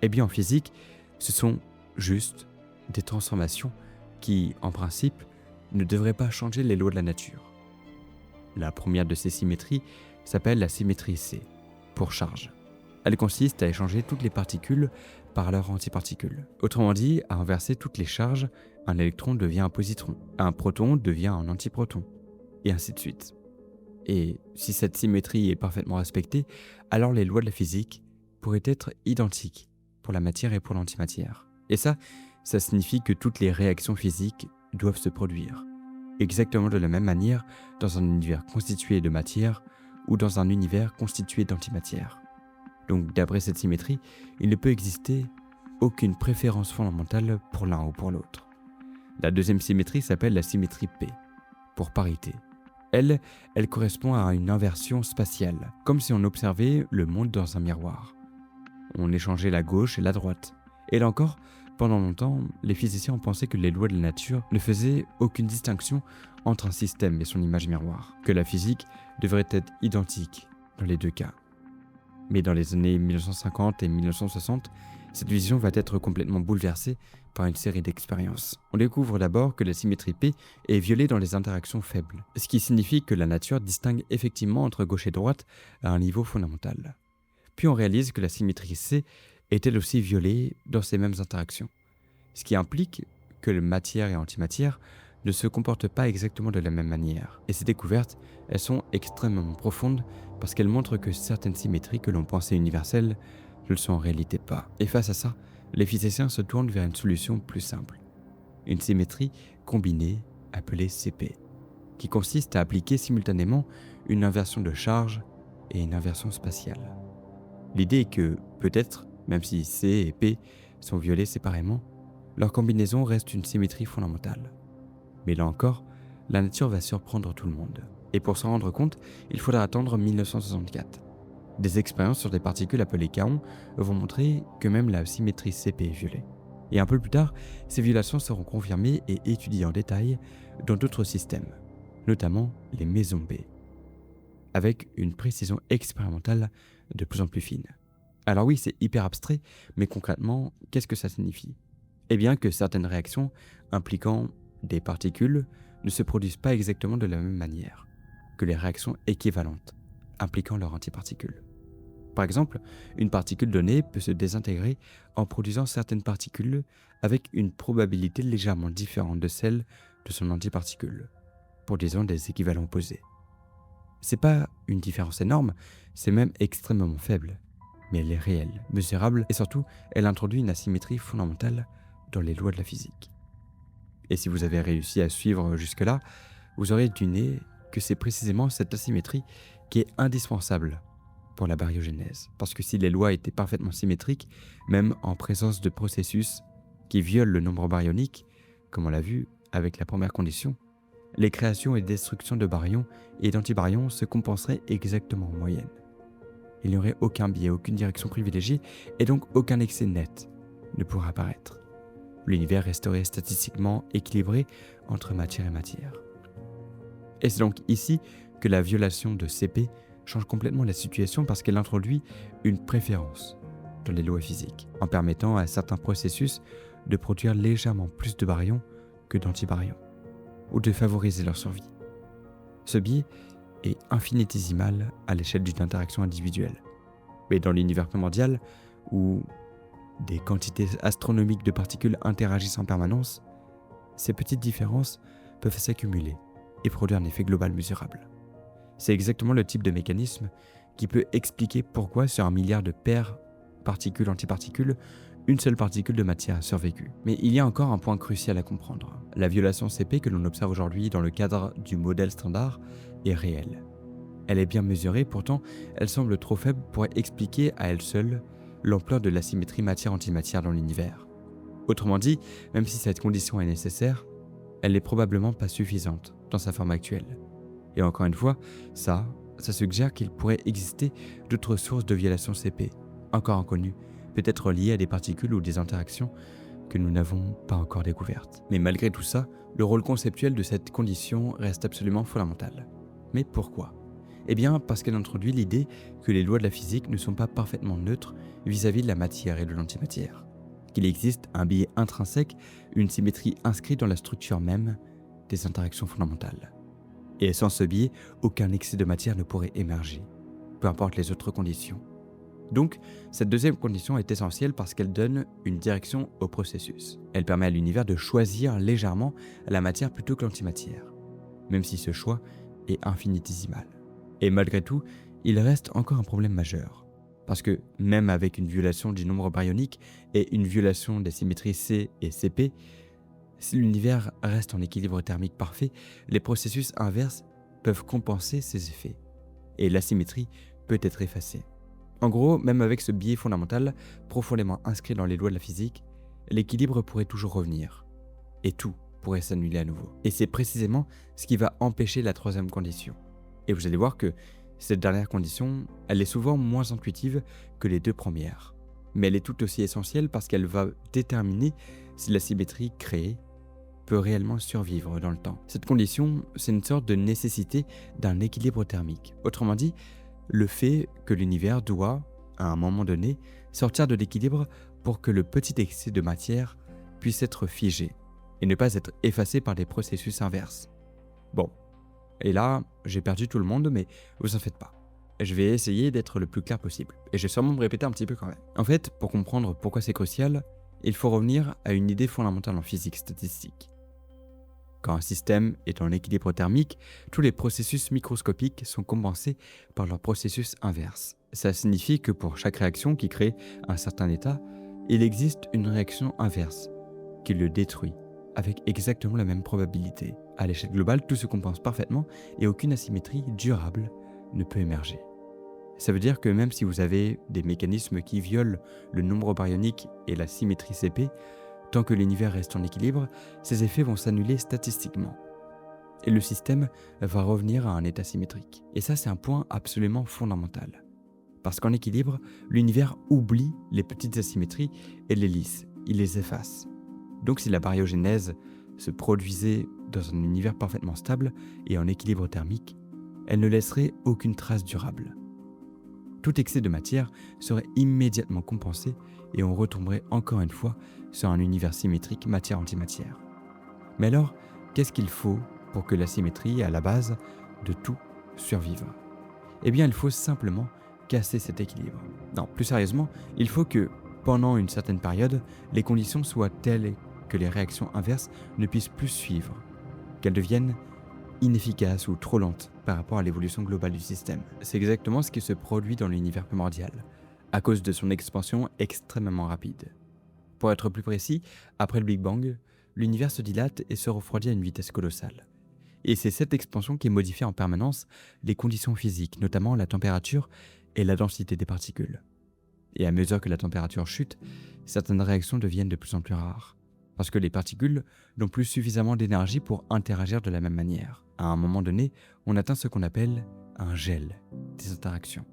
Eh bien en physique, ce sont juste des transformations qui, en principe, ne devraient pas changer les lois de la nature. La première de ces symétries s'appelle la symétrie C, pour charge. Elle consiste à échanger toutes les particules par leurs antiparticules. Autrement dit, à inverser toutes les charges, un électron devient un positron, un proton devient un antiproton, et ainsi de suite. Et si cette symétrie est parfaitement respectée, alors les lois de la physique pourraient être identiques pour la matière et pour l'antimatière. Et ça signifie que toutes les réactions physiques doivent se produire, exactement de la même manière dans un univers constitué de matière ou dans un univers constitué d'antimatière. Donc d'après cette symétrie, il ne peut exister aucune préférence fondamentale pour l'un ou pour l'autre. La deuxième symétrie s'appelle la symétrie P, pour parité. Elle correspond à une inversion spatiale, comme si on observait le monde dans un miroir. On échangeait la gauche et la droite. Et là encore, pendant longtemps, les physiciens ont pensé que les lois de la nature ne faisaient aucune distinction entre un système et son image miroir, que la physique devrait être identique dans les deux cas. Mais dans les années 1950 et 1960, cette vision va être complètement bouleversée par une série d'expériences. On découvre d'abord que la symétrie P est violée dans les interactions faibles, ce qui signifie que la nature distingue effectivement entre gauche et droite à un niveau fondamental. Puis on réalise que la symétrie C est elle aussi violée dans ces mêmes interactions, ce qui implique que matière et antimatière ne se comportent pas exactement de la même manière. Et ces découvertes, elles sont extrêmement profondes parce qu'elles montrent que certaines symétries que l'on pensait universelles ne le sont en réalité pas. Et face à ça, les physiciens se tournent vers une solution plus simple. Une symétrie combinée appelée CP, qui consiste à appliquer simultanément une inversion de charge et une inversion spatiale. L'idée est que, peut-être, même si C et P sont violés séparément, leur combinaison reste une symétrie fondamentale. Mais là encore, la nature va surprendre tout le monde. Et pour s'en rendre compte, il faudra attendre 1964. Des expériences sur des particules appelées kaons vont montrer que même la symétrie CP est violée. Et un peu plus tard, ces violations seront confirmées et étudiées en détail dans d'autres systèmes, notamment les mésons B, avec une précision expérimentale de plus en plus fine. Alors oui, c'est hyper abstrait, mais concrètement, qu'est-ce que ça signifie ? Eh bien que certaines réactions impliquant des particules ne se produisent pas exactement de la même manière que les réactions équivalentes impliquant leurs antiparticules. Par exemple, une particule donnée peut se désintégrer en produisant certaines particules avec une probabilité légèrement différente de celle de son antiparticule, produisant des équivalents opposés. C'est pas une différence énorme, c'est même extrêmement faible, mais elle est réelle, mesurable et surtout, elle introduit une asymétrie fondamentale dans les lois de la physique. Et si vous avez réussi à suivre jusque-là, vous aurez deviné que c'est précisément cette asymétrie qui est indispensable pour la baryogénèse. Parce que si les lois étaient parfaitement symétriques, même en présence de processus qui violent le nombre baryonique, comme on l'a vu avec la première condition, les créations et destructions de baryons et d'antibaryons se compenseraient exactement en moyenne. Il n'y aurait aucun biais, aucune direction privilégiée, et donc aucun excès net ne pourra apparaître. L'univers resterait statistiquement équilibré entre matière et matière. Et c'est donc ici que la violation de CP change complètement la situation parce qu'elle introduit une préférence dans les lois physiques, en permettant à certains processus de produire légèrement plus de baryons que d'antibaryons, ou de favoriser leur survie. Ce biais est infinitésimal à l'échelle d'une interaction individuelle. Mais dans l'univers primordial, où des quantités astronomiques de particules interagissent en permanence, ces petites différences peuvent s'accumuler et produire un effet global mesurable. C'est exactement le type de mécanisme qui peut expliquer pourquoi sur 1 milliard de paires particules-antiparticules, une seule particule de matière a survécu. Mais il y a encore un point crucial à comprendre. La violation CP que l'on observe aujourd'hui dans le cadre du modèle standard est réelle. Elle est bien mesurée, pourtant elle semble trop faible pour expliquer à elle seule l'ampleur de l'asymétrie matière-antimatière dans l'univers. Autrement dit, même si cette condition est nécessaire, elle n'est probablement pas suffisante dans sa forme actuelle. Et encore une fois, ça suggère qu'il pourrait exister d'autres sources de violation CP, encore inconnues, peut-être liées à des particules ou des interactions que nous n'avons pas encore découvertes. Mais malgré tout ça, le rôle conceptuel de cette condition reste absolument fondamental. Mais pourquoi ? Eh bien, parce qu'elle introduit l'idée que les lois de la physique ne sont pas parfaitement neutres vis-à-vis de la matière et de l'antimatière, qu'il existe un biais intrinsèque, une symétrie inscrite dans la structure même des interactions fondamentales. Et sans ce biais, aucun excès de matière ne pourrait émerger, peu importe les autres conditions. Donc, cette deuxième condition est essentielle parce qu'elle donne une direction au processus. Elle permet à l'univers de choisir légèrement la matière plutôt que l'antimatière, même si ce choix est infinitésimal. Et malgré tout, il reste encore un problème majeur. Parce que même avec une violation du nombre baryonique et une violation des symétries C et CP, si l'univers reste en équilibre thermique parfait, les processus inverses peuvent compenser ces effets. Et l'asymétrie peut être effacée. En gros, même avec ce biais fondamental profondément inscrit dans les lois de la physique, l'équilibre pourrait toujours revenir. Et tout pourrait s'annuler à nouveau. Et c'est précisément ce qui va empêcher la troisième condition. Et vous allez voir que cette dernière condition, elle est souvent moins intuitive que les deux premières. Mais elle est tout aussi essentielle parce qu'elle va déterminer si la symétrie créée peut réellement survivre dans le temps. Cette condition, c'est une sorte de nécessité d'un équilibre thermique. Autrement dit, le fait que l'univers doit, à un moment donné, sortir de l'équilibre pour que le petit excès de matière puisse être figé et ne pas être effacé par des processus inverses. Bon. Et là, j'ai perdu tout le monde, mais vous en faites pas. Je vais essayer d'être le plus clair possible. Et je vais sûrement me répéter un petit peu quand même. En fait, pour comprendre pourquoi c'est crucial, il faut revenir à une idée fondamentale en physique statistique. Quand un système est en équilibre thermique, tous les processus microscopiques sont compensés par leur processus inverse. Ça signifie que pour chaque réaction qui crée un certain état, il existe une réaction inverse qui le détruit, avec exactement la même probabilité. À l'échelle globale, tout se compense parfaitement et aucune asymétrie durable ne peut émerger. Ça veut dire que même si vous avez des mécanismes qui violent le nombre baryonique et la symétrie CP, tant que l'univers reste en équilibre, ces effets vont s'annuler statistiquement. Et le système va revenir à un état symétrique. Et ça, c'est un point absolument fondamental. Parce qu'en équilibre, l'univers oublie les petites asymétries et les lisse, il les efface. Donc si la baryogénèse se produisait dans un univers parfaitement stable et en équilibre thermique, elle ne laisserait aucune trace durable. Tout excès de matière serait immédiatement compensé et on retomberait encore une fois sur un univers symétrique matière-antimatière. Mais alors, qu'est-ce qu'il faut pour que la symétrie, à la base de tout, survive ? Eh bien, il faut simplement casser cet équilibre. Non, plus sérieusement, il faut que, pendant une certaine période, les conditions soient telles que les réactions inverses ne puissent plus suivre, qu'elles deviennent inefficaces ou trop lentes par rapport à l'évolution globale du système. C'est exactement ce qui se produit dans l'univers primordial, à cause de son expansion extrêmement rapide. Pour être plus précis, après le Big Bang, l'univers se dilate et se refroidit à une vitesse colossale. Et c'est cette expansion qui modifie en permanence les conditions physiques, notamment la température et la densité des particules. Et à mesure que la température chute, certaines réactions deviennent de plus en plus rares, parce que les particules n'ont plus suffisamment d'énergie pour interagir de la même manière. À un moment donné, on atteint ce qu'on appelle un gel des interactions.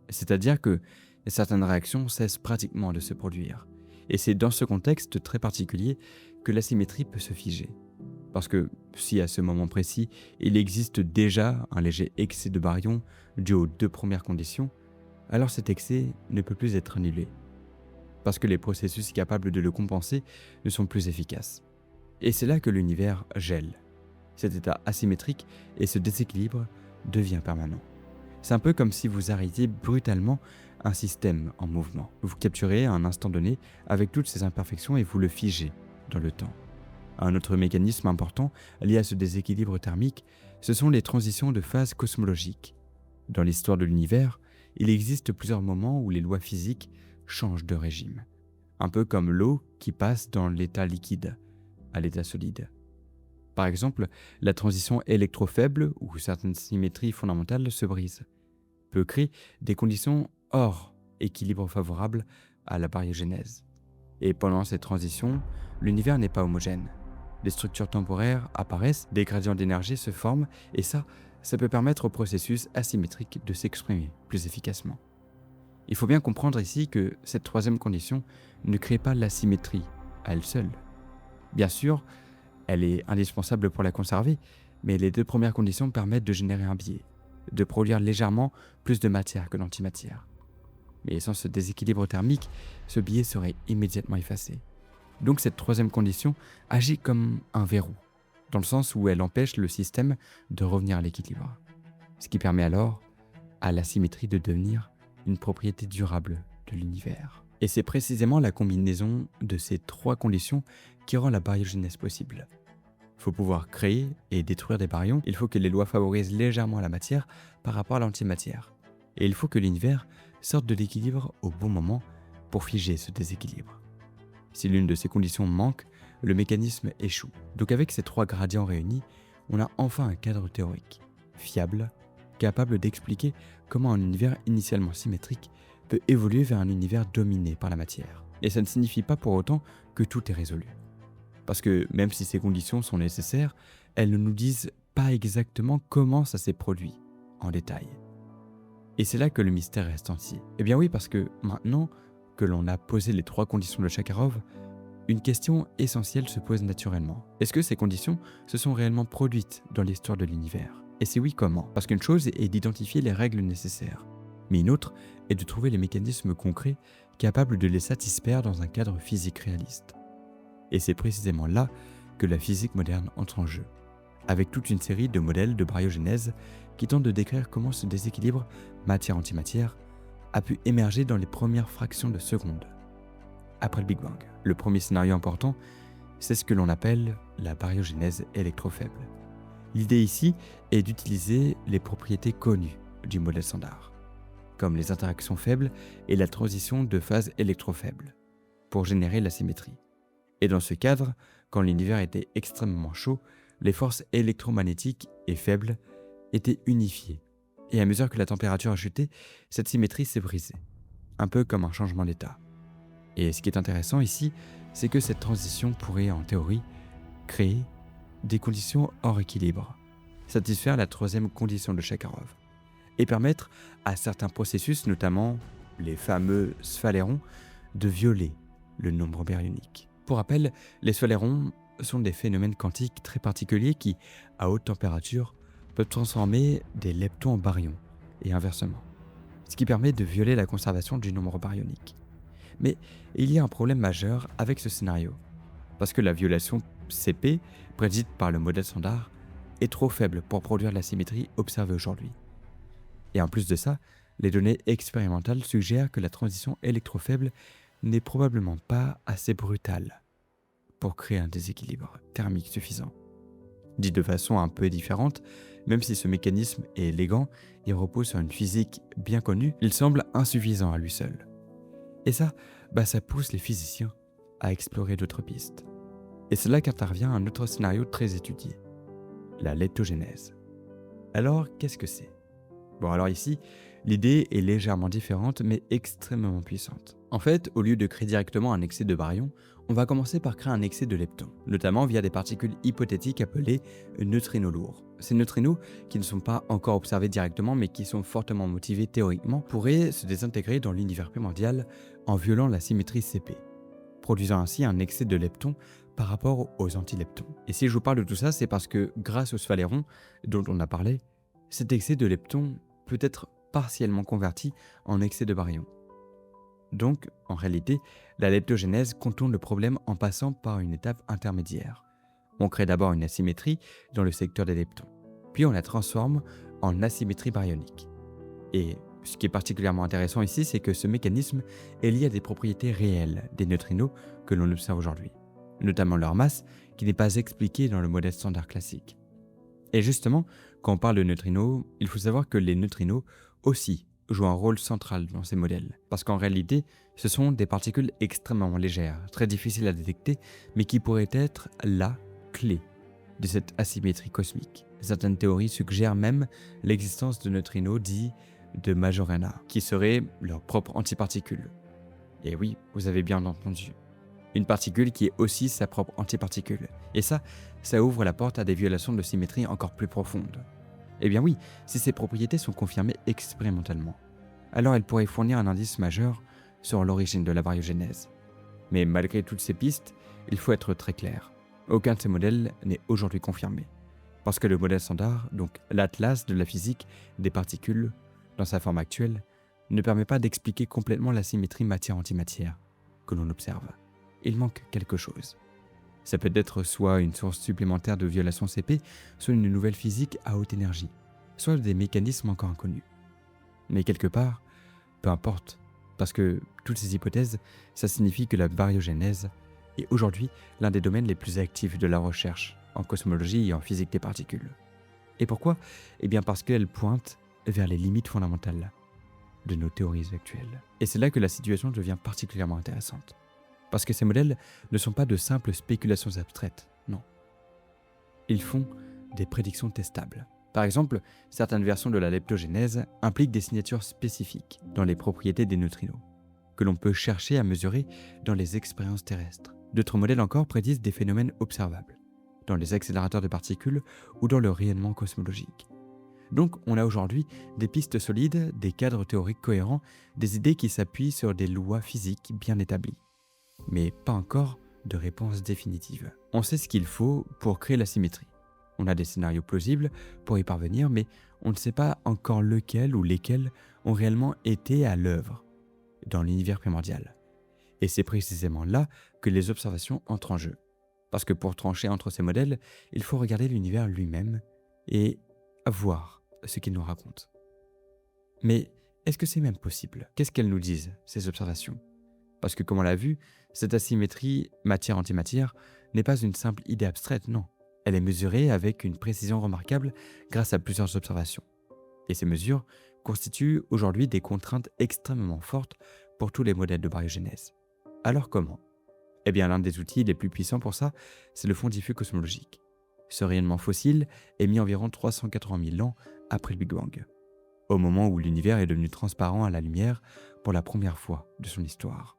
C'est-à-dire que certaines réactions cessent pratiquement de se produire. Et c'est dans ce contexte très particulier que l'asymétrie peut se figer. Parce que si à ce moment précis, il existe déjà un léger excès de baryons dû aux deux premières conditions, alors cet excès ne peut plus être annulé. parce que les processus capables de le compenser ne sont plus efficaces. Et c'est là que l'univers gèle. Cet état asymétrique et ce déséquilibre devient permanent. C'est un peu comme si vous arrêtiez brutalement un système en mouvement. Vous capturez à un instant donné avec toutes ses imperfections et vous le figez dans le temps. Un autre mécanisme important lié à ce déséquilibre thermique, ce sont les transitions de phase cosmologiques. Dans l'histoire de l'univers, il existe plusieurs moments où les lois physiques changent de régime. Un peu comme l'eau qui passe dans l'état liquide à l'état solide. Par exemple, la transition électrofaible où certaines symétries fondamentales se brisent peut créer des conditions hors équilibre favorable à la baryogénèse. Et pendant cette transition, l'univers n'est pas homogène. Des structures temporaires apparaissent, des gradients d'énergie se forment, et ça peut permettre au processus asymétrique de s'exprimer plus efficacement. Il faut bien comprendre ici que cette troisième condition ne crée pas l'asymétrie à elle seule. Bien sûr, elle est indispensable pour la conserver, mais les deux premières conditions permettent de générer un biais, de produire légèrement plus de matière que d'antimatière. Mais sans ce déséquilibre thermique, ce biais serait immédiatement effacé. Donc cette troisième condition agit comme un verrou, dans le sens où elle empêche le système de revenir à l'équilibre. Ce qui permet alors à l'asymétrie de devenir une propriété durable de l'univers. Et c'est précisément la combinaison de ces trois conditions qui rend la baryogénèse possible. Il faut pouvoir créer et détruire des baryons, il faut que les lois favorisent légèrement la matière par rapport à l'antimatière. Et il faut que l'univers sorte de l'équilibre au bon moment pour figer ce déséquilibre. Si l'une de ces conditions manque, le mécanisme échoue. Donc avec ces trois gradients réunis, on a enfin un cadre théorique, fiable, capable d'expliquer comment un univers initialement symétrique peut évoluer vers un univers dominé par la matière. Et ça ne signifie pas pour autant que tout est résolu. Parce que même si ces conditions sont nécessaires, elles ne nous disent pas exactement comment ça s'est produit, en détail. Et c'est là que le mystère reste entier. Eh bien oui, parce que maintenant que l'on a posé les trois conditions de Shakharov, une question essentielle se pose naturellement. Est-ce que ces conditions se sont réellement produites dans l'histoire de l'univers ? Et si oui, comment ? Parce qu'une chose est d'identifier les règles nécessaires, mais une autre est de trouver les mécanismes concrets capables de les satisfaire dans un cadre physique réaliste. Et c'est précisément là que la physique moderne entre en jeu, avec toute une série de modèles de baryogénèse qui tentent de décrire comment ce déséquilibre matière-antimatière a pu émerger dans les premières fractions de secondes, après le Big Bang. Le premier scénario important, c'est ce que l'on appelle la baryogénèse électrofaible. L'idée ici est d'utiliser les propriétés connues du modèle standard, comme les interactions faibles et la transition de phase électrofaible, pour générer la symétrie. Et dans ce cadre, quand l'univers était extrêmement chaud, les forces électromagnétiques et faibles étaient unifiées. Et à mesure que la température a chuté, cette symétrie s'est brisée, un peu comme un changement d'état. Et ce qui est intéressant ici, c'est que cette transition pourrait, en théorie, créer des conditions hors équilibre, satisfaire la troisième condition de Shakharov, et permettre à certains processus, notamment les fameux sphalérons, de violer le nombre baryonique. Pour rappel, les sphalérons sont des phénomènes quantiques très particuliers qui, à haute température, peuvent transformer des leptons en baryons, et inversement, ce qui permet de violer la conservation du nombre baryonique. Mais il y a un problème majeur avec ce scénario, parce que la violation CP, prédite par le modèle standard, est trop faible pour produire la symétrie observée aujourd'hui. Et en plus de ça, les données expérimentales suggèrent que la transition électrofaible n'est probablement pas assez brutale pour créer un déséquilibre thermique suffisant. Dit de façon un peu différente, même si ce mécanisme est élégant et repose sur une physique bien connue, il semble insuffisant à lui seul. Et ça pousse les physiciens à explorer d'autres pistes. Et c'est là qu'intervient un autre scénario très étudié, la leptogénèse. Alors, qu'est-ce que c'est ? Bon, alors ici, l'idée est légèrement différente mais extrêmement puissante. En fait, au lieu de créer directement un excès de baryons, on va commencer par créer un excès de leptons, notamment via des particules hypothétiques appelées neutrinos lourds. Ces neutrinos, qui ne sont pas encore observés directement mais qui sont fortement motivés théoriquement, pourraient se désintégrer dans l'univers primordial en violant la symétrie CP, produisant ainsi un excès de leptons par rapport aux antileptons. Et si je vous parle de tout ça, c'est parce que grâce aux sphalérons dont on a parlé, cet excès de leptons peut être partiellement converti en excès de baryons. Donc, en réalité, la leptogénèse contourne le problème en passant par une étape intermédiaire. On crée d'abord une asymétrie dans le secteur des leptons, puis on la transforme en asymétrie baryonique. Et ce qui est particulièrement intéressant ici, c'est que ce mécanisme est lié à des propriétés réelles des neutrinos que l'on observe aujourd'hui, notamment leur masse qui n'est pas expliquée dans le modèle standard classique. Et justement, quand on parle de neutrinos, il faut savoir que les neutrinos aussi jouent un rôle central dans ces modèles, parce qu'en réalité, ce sont des particules extrêmement légères, très difficiles à détecter, mais qui pourraient être la clé de cette asymétrie cosmique. Certaines théories suggèrent même l'existence de neutrinos dits de Majorana, qui seraient leurs propres antiparticules. Et oui, vous avez bien entendu. Une particule qui est aussi sa propre antiparticule. Et ça ouvre la porte à des violations de symétrie encore plus profondes. Eh bien oui, si ces propriétés sont confirmées expérimentalement, alors elles pourraient fournir un indice majeur sur l'origine de la baryogénèse. Mais malgré toutes ces pistes, il faut être très clair. Aucun de ces modèles n'est aujourd'hui confirmé. Parce que le modèle standard, donc l'atlas de la physique des particules, dans sa forme actuelle, ne permet pas d'expliquer complètement la symétrie matière-antimatière que l'on observe. Il manque quelque chose. Ça peut être soit une source supplémentaire de violation CP, soit une nouvelle physique à haute énergie, soit des mécanismes encore inconnus. Mais quelque part, peu importe, parce que toutes ces hypothèses, ça signifie que la baryogénèse est aujourd'hui l'un des domaines les plus actifs de la recherche en cosmologie et en physique des particules. Et pourquoi ? Eh bien parce qu'elle pointe vers les limites fondamentales de nos théories actuelles. Et c'est là que la situation devient particulièrement intéressante. Parce que ces modèles ne sont pas de simples spéculations abstraites, non. Ils font des prédictions testables. Par exemple, certaines versions de la leptogénèse impliquent des signatures spécifiques dans les propriétés des neutrinos, que l'on peut chercher à mesurer dans les expériences terrestres. D'autres modèles encore prédisent des phénomènes observables, dans les accélérateurs de particules ou dans le rayonnement cosmologique. Donc on a aujourd'hui des pistes solides, des cadres théoriques cohérents, des idées qui s'appuient sur des lois physiques bien établies. Mais pas encore de réponse définitive. On sait ce qu'il faut pour créer la symétrie. On a des scénarios plausibles pour y parvenir, mais on ne sait pas encore lequel ou lesquels ont réellement été à l'œuvre dans l'univers primordial. Et c'est précisément là que les observations entrent en jeu. Parce que pour trancher entre ces modèles, il faut regarder l'univers lui-même et voir ce qu'il nous raconte. Mais est-ce que c'est même possible ? Qu'est-ce qu'elles nous disent, ces observations ? Parce que comme on l'a vu, cette asymétrie matière-antimatière n'est pas une simple idée abstraite, non. Elle est mesurée avec une précision remarquable grâce à plusieurs observations. Et ces mesures constituent aujourd'hui des contraintes extrêmement fortes pour tous les modèles de baryogénèse. Alors comment ? Eh bien l'un des outils les plus puissants pour ça, c'est le fond diffus cosmologique. Ce rayonnement fossile est mis environ 380 000 ans après le Big Bang, au moment où l'univers est devenu transparent à la lumière pour la première fois de son histoire.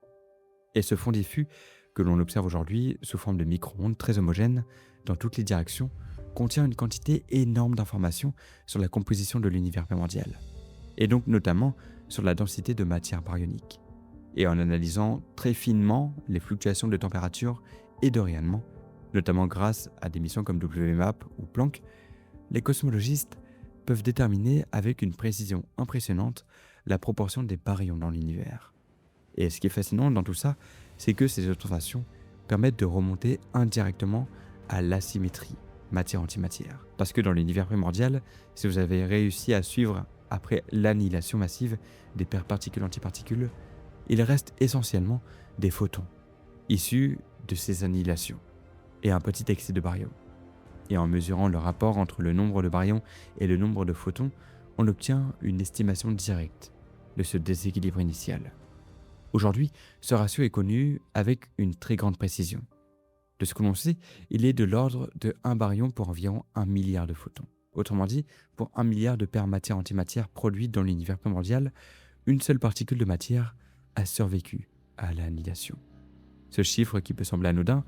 Et ce fond diffus, que l'on observe aujourd'hui sous forme de micro-ondes très homogènes dans toutes les directions, contient une quantité énorme d'informations sur la composition de l'univers primordial, et donc notamment sur la densité de matière baryonique. Et en analysant très finement les fluctuations de température et de rayonnement, notamment grâce à des missions comme WMAP ou Planck, les cosmologistes peuvent déterminer avec une précision impressionnante la proportion des baryons dans l'univers. Et ce qui est fascinant dans tout ça, c'est que ces observations permettent de remonter indirectement à l'asymétrie matière-antimatière. Parce que dans l'univers primordial, si vous avez réussi à suivre après l'annihilation massive des paires particules-antiparticules, il reste essentiellement des photons issus de ces annihilations et un petit excès de baryons. Et en mesurant le rapport entre le nombre de baryons et le nombre de photons, on obtient une estimation directe de ce déséquilibre initial. Aujourd'hui, ce ratio est connu avec une très grande précision. De ce que l'on sait, il est de l'ordre de 1 baryon pour environ 1 milliard de photons. Autrement dit, pour 1 milliard de paires matière-antimatière produites dans l'univers primordial, une seule particule de matière a survécu à l'annihilation. Ce chiffre, qui peut sembler anodin,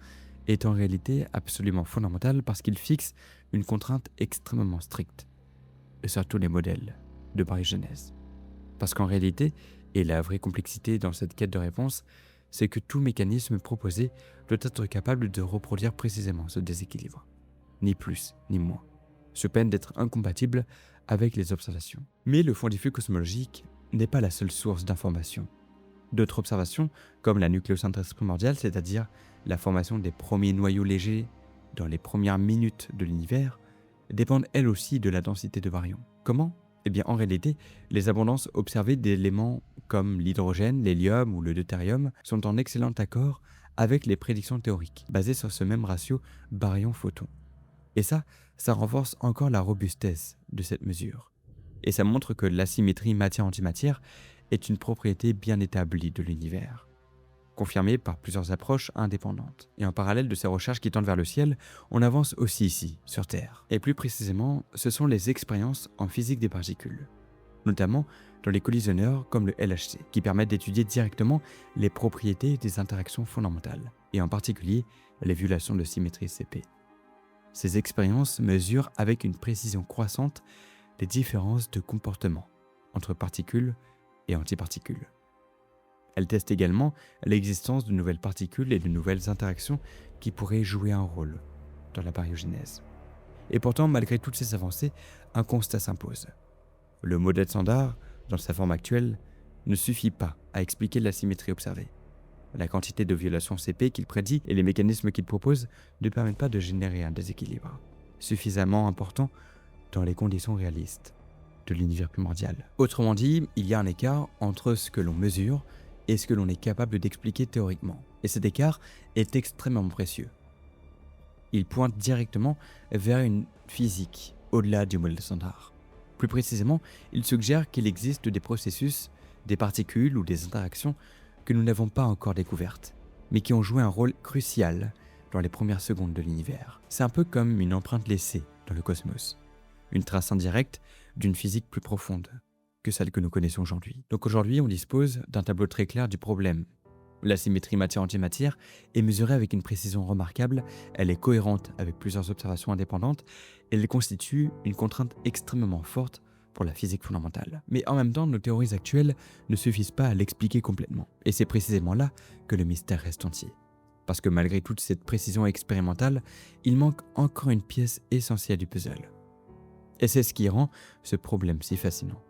est en réalité absolument fondamental parce qu'il fixe une contrainte extrêmement stricte sur tous les modèles de baryogénèse. Parce qu'en réalité, et la vraie complexité dans cette quête de réponse, c'est que tout mécanisme proposé doit être capable de reproduire précisément ce déséquilibre. Ni plus, ni moins. Sous peine d'être incompatible avec les observations. Mais le fond diffus cosmologique n'est pas la seule source d'information D'autres observations, comme la nucléosynthèse primordiale, c'est-à-dire la formation des premiers noyaux légers dans les premières minutes de l'univers, dépendent elles aussi de la densité de baryons. Comment ? Eh bien, en réalité, les abondances observées d'éléments comme l'hydrogène, l'hélium ou le deutérium sont en excellent accord avec les prédictions théoriques, basées sur ce même ratio baryon-photon. Et ça renforce encore la robustesse de cette mesure. Et ça montre que l'asymétrie matière-antimatière est une propriété bien établie de l'univers, confirmée par plusieurs approches indépendantes. Et en parallèle de ces recherches qui tendent vers le ciel, on avance aussi ici, sur Terre. Et plus précisément, ce sont les expériences en physique des particules, notamment dans les collisionneurs comme le LHC, qui permettent d'étudier directement les propriétés des interactions fondamentales, et en particulier les violations de symétrie CP. Ces expériences mesurent avec une précision croissante les différences de comportement entre particules et antiparticules. Elles testent également l'existence de nouvelles particules et de nouvelles interactions qui pourraient jouer un rôle dans la baryogénèse. Et pourtant, malgré toutes ces avancées, un constat s'impose. Le modèle standard, dans sa forme actuelle, ne suffit pas à expliquer l'asymétrie observée. La quantité de violations CP qu'il prédit et les mécanismes qu'il propose ne permettent pas de générer un déséquilibre suffisamment important dans les conditions réalistes de l'univers primordial. Autrement dit, il y a un écart entre ce que l'on mesure et ce que l'on est capable d'expliquer théoriquement. Et cet écart est extrêmement précieux. Il pointe directement vers une physique au-delà du modèle standard. Plus précisément, il suggère qu'il existe des processus, des particules ou des interactions que nous n'avons pas encore découvertes, mais qui ont joué un rôle crucial dans les premières secondes de l'univers. C'est un peu comme une empreinte laissée dans le cosmos, une trace indirecte d'une physique plus profonde que celle que nous connaissons aujourd'hui. Donc aujourd'hui, on dispose d'un tableau très clair du problème. La symétrie matière-antimatière est mesurée avec une précision remarquable, elle est cohérente avec plusieurs observations indépendantes, et elle constitue une contrainte extrêmement forte pour la physique fondamentale. Mais en même temps, nos théories actuelles ne suffisent pas à l'expliquer complètement. Et c'est précisément là que le mystère reste entier. Parce que malgré toute cette précision expérimentale, il manque encore une pièce essentielle du puzzle. Et c'est ce qui rend ce problème si fascinant.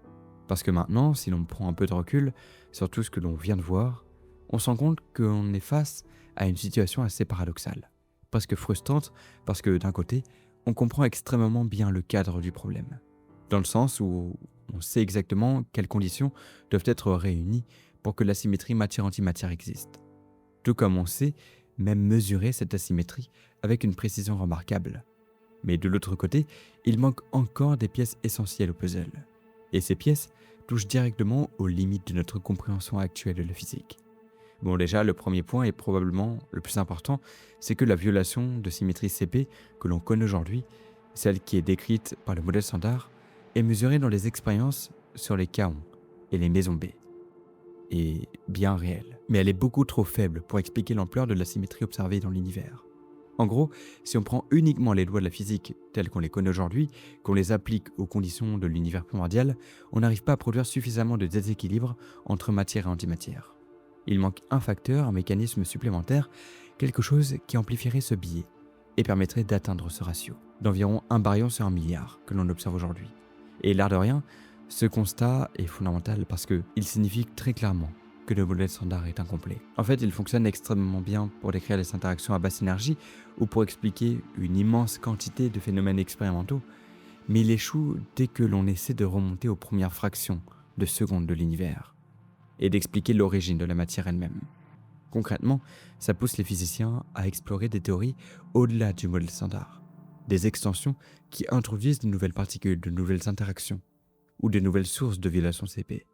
Parce que maintenant, si l'on prend un peu de recul sur tout ce que l'on vient de voir, on se rend compte qu'on est face à une situation assez paradoxale, presque frustrante, parce que d'un côté, on comprend extrêmement bien le cadre du problème, dans le sens où on sait exactement quelles conditions doivent être réunies pour que l'asymétrie matière-antimatière existe. Tout comme on sait même mesurer cette asymétrie avec une précision remarquable. Mais de l'autre côté, il manque encore des pièces essentielles au puzzle. Et ces pièces touchent directement aux limites de notre compréhension actuelle de la physique. Bon, déjà, le premier point est probablement le plus important, c'est que la violation de symétrie CP que l'on connaît aujourd'hui, celle qui est décrite par le modèle standard, est mesurée dans les expériences sur les kaons et les mésons B, et bien réelle. Mais elle est beaucoup trop faible pour expliquer l'ampleur de la symétrie observée dans l'univers. En gros, si on prend uniquement les lois de la physique telles qu'on les connaît aujourd'hui, qu'on les applique aux conditions de l'univers primordial, on n'arrive pas à produire suffisamment de déséquilibre entre matière et antimatière. Il manque un facteur, un mécanisme supplémentaire, quelque chose qui amplifierait ce biais et permettrait d'atteindre ce ratio, d'environ 1 baryon sur 1 milliard que l'on observe aujourd'hui. Et l'air de rien, ce constat est fondamental parce qu'il signifie très clairement que le modèle standard est incomplet. En fait, il fonctionne extrêmement bien pour décrire les interactions à basse énergie ou pour expliquer une immense quantité de phénomènes expérimentaux, mais il échoue dès que l'on essaie de remonter aux premières fractions de secondes de l'univers et d'expliquer l'origine de la matière elle-même. Concrètement, ça pousse les physiciens à explorer des théories au-delà du modèle standard, des extensions qui introduisent de nouvelles particules, de nouvelles interactions ou de nouvelles sources de violation CP.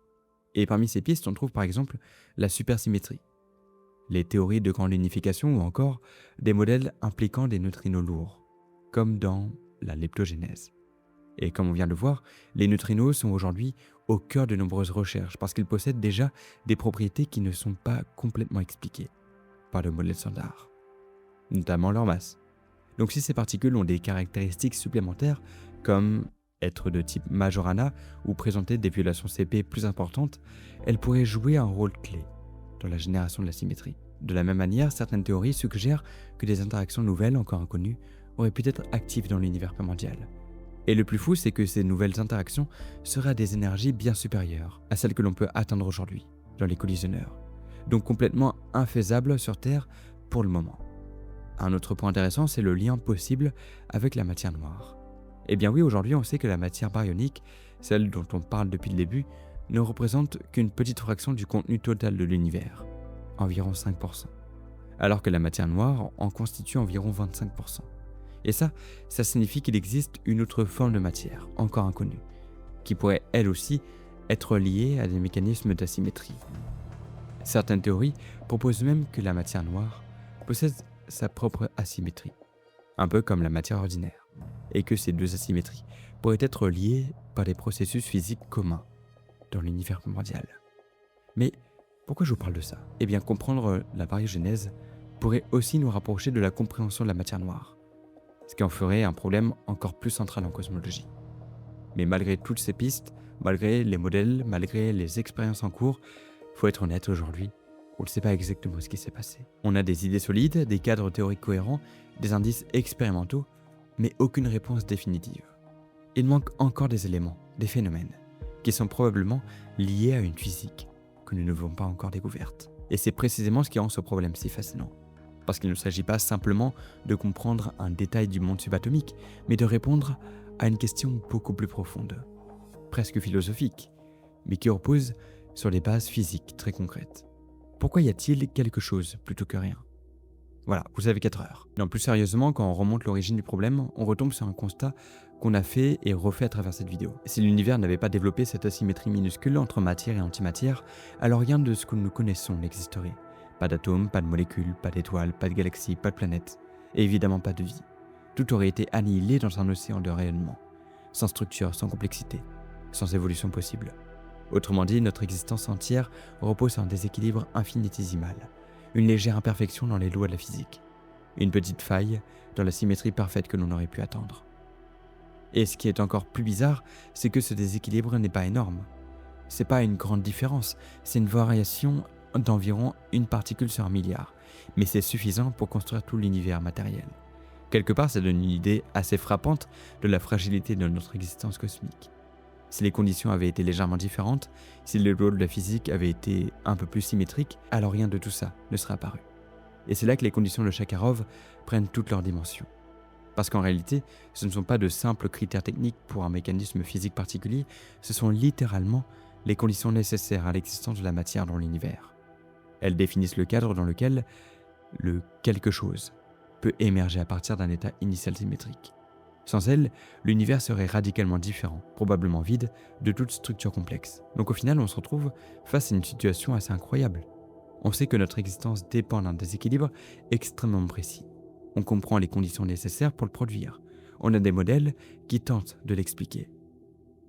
Et parmi ces pistes, on trouve par exemple la supersymétrie, les théories de grande unification ou encore des modèles impliquant des neutrinos lourds, comme dans la leptogénèse. Et comme on vient de le voir, les neutrinos sont aujourd'hui au cœur de nombreuses recherches parce qu'ils possèdent déjà des propriétés qui ne sont pas complètement expliquées par le modèle standard, notamment leur masse. Donc si ces particules ont des caractéristiques supplémentaires comme être de type Majorana ou présenter des violations CP plus importantes, elles pourraient jouer un rôle clé dans la génération de la symétrie. De la même manière, certaines théories suggèrent que des interactions nouvelles encore inconnues auraient pu être actives dans l'univers primordial. Et le plus fou, c'est que ces nouvelles interactions seraient à des énergies bien supérieures à celles que l'on peut atteindre aujourd'hui dans les collisionneurs. donc complètement infaisable sur Terre pour le moment. Un autre point intéressant, c'est le lien possible avec la matière noire. Eh bien oui, aujourd'hui on sait que la matière baryonique, celle dont on parle depuis le début, ne représente qu'une petite fraction du contenu total de l'univers, environ 5%, alors que la matière noire en constitue environ 25%. Et ça signifie qu'il existe une autre forme de matière, encore inconnue, qui pourrait elle aussi être liée à des mécanismes d'asymétrie. Certaines théories proposent même que la matière noire possède sa propre asymétrie, un peu comme la matière ordinaire, et que ces deux asymétries pourraient être liées par des processus physiques communs dans l'univers mondial. Mais pourquoi je vous parle de ça ? Eh bien, comprendre la baryogenèse pourrait aussi nous rapprocher de la compréhension de la matière noire, ce qui en ferait un problème encore plus central en cosmologie. Mais malgré toutes ces pistes, malgré les modèles, malgré les expériences en cours, faut être honnête aujourd'hui, on ne sait pas exactement ce qui s'est passé. On a des idées solides, des cadres théoriques cohérents, des indices expérimentaux, mais aucune réponse définitive. Il manque encore des éléments, des phénomènes, qui sont probablement liés à une physique que nous n'avons pas encore découverte. Et c'est précisément ce qui rend ce problème si fascinant. Parce qu'il ne s'agit pas simplement de comprendre un détail du monde subatomique, mais de répondre à une question beaucoup plus profonde, presque philosophique, mais qui repose sur des bases physiques très concrètes. Pourquoi y a-t-il quelque chose plutôt que rien ? Voilà, vous avez 4 heures. Non, plus sérieusement, quand on remonte l'origine du problème, on retombe sur un constat qu'on a fait et refait à travers cette vidéo. Si l'univers n'avait pas développé cette asymétrie minuscule entre matière et antimatière, alors rien de ce que nous connaissons n'existerait. Pas d'atomes, pas de molécules, pas d'étoiles, pas de galaxies, pas de planètes, et évidemment pas de vie. Tout aurait été annihilé dans un océan de rayonnement, sans structure, sans complexité, sans évolution possible. Autrement dit, notre existence entière repose sur un déséquilibre infinitésimal, une légère imperfection dans les lois de la physique, une petite faille dans la symétrie parfaite que l'on aurait pu attendre. Et ce qui est encore plus bizarre, c'est que ce déséquilibre n'est pas énorme. C'est pas une grande différence, c'est une variation d'environ une particule sur un milliard, mais c'est suffisant pour construire tout l'univers matériel. Quelque part, ça donne une idée assez frappante de la fragilité de notre existence cosmique. Si les conditions avaient été légèrement différentes, si les lois de la physique avaient été un peu plus symétriques, alors rien de tout ça ne serait apparu. Et c'est là que les conditions de Chakarov prennent toutes leurs dimensions. Parce qu'en réalité, ce ne sont pas de simples critères techniques pour un mécanisme physique particulier, ce sont littéralement les conditions nécessaires à l'existence de la matière dans l'univers. Elles définissent le cadre dans lequel le quelque chose peut émerger à partir d'un état initial symétrique. Sans elle, l'univers serait radicalement différent, probablement vide de toute structure complexe. Donc au final, on se retrouve face à une situation assez incroyable. On sait que notre existence dépend d'un déséquilibre extrêmement précis. On comprend les conditions nécessaires pour le produire. On a des modèles qui tentent de l'expliquer.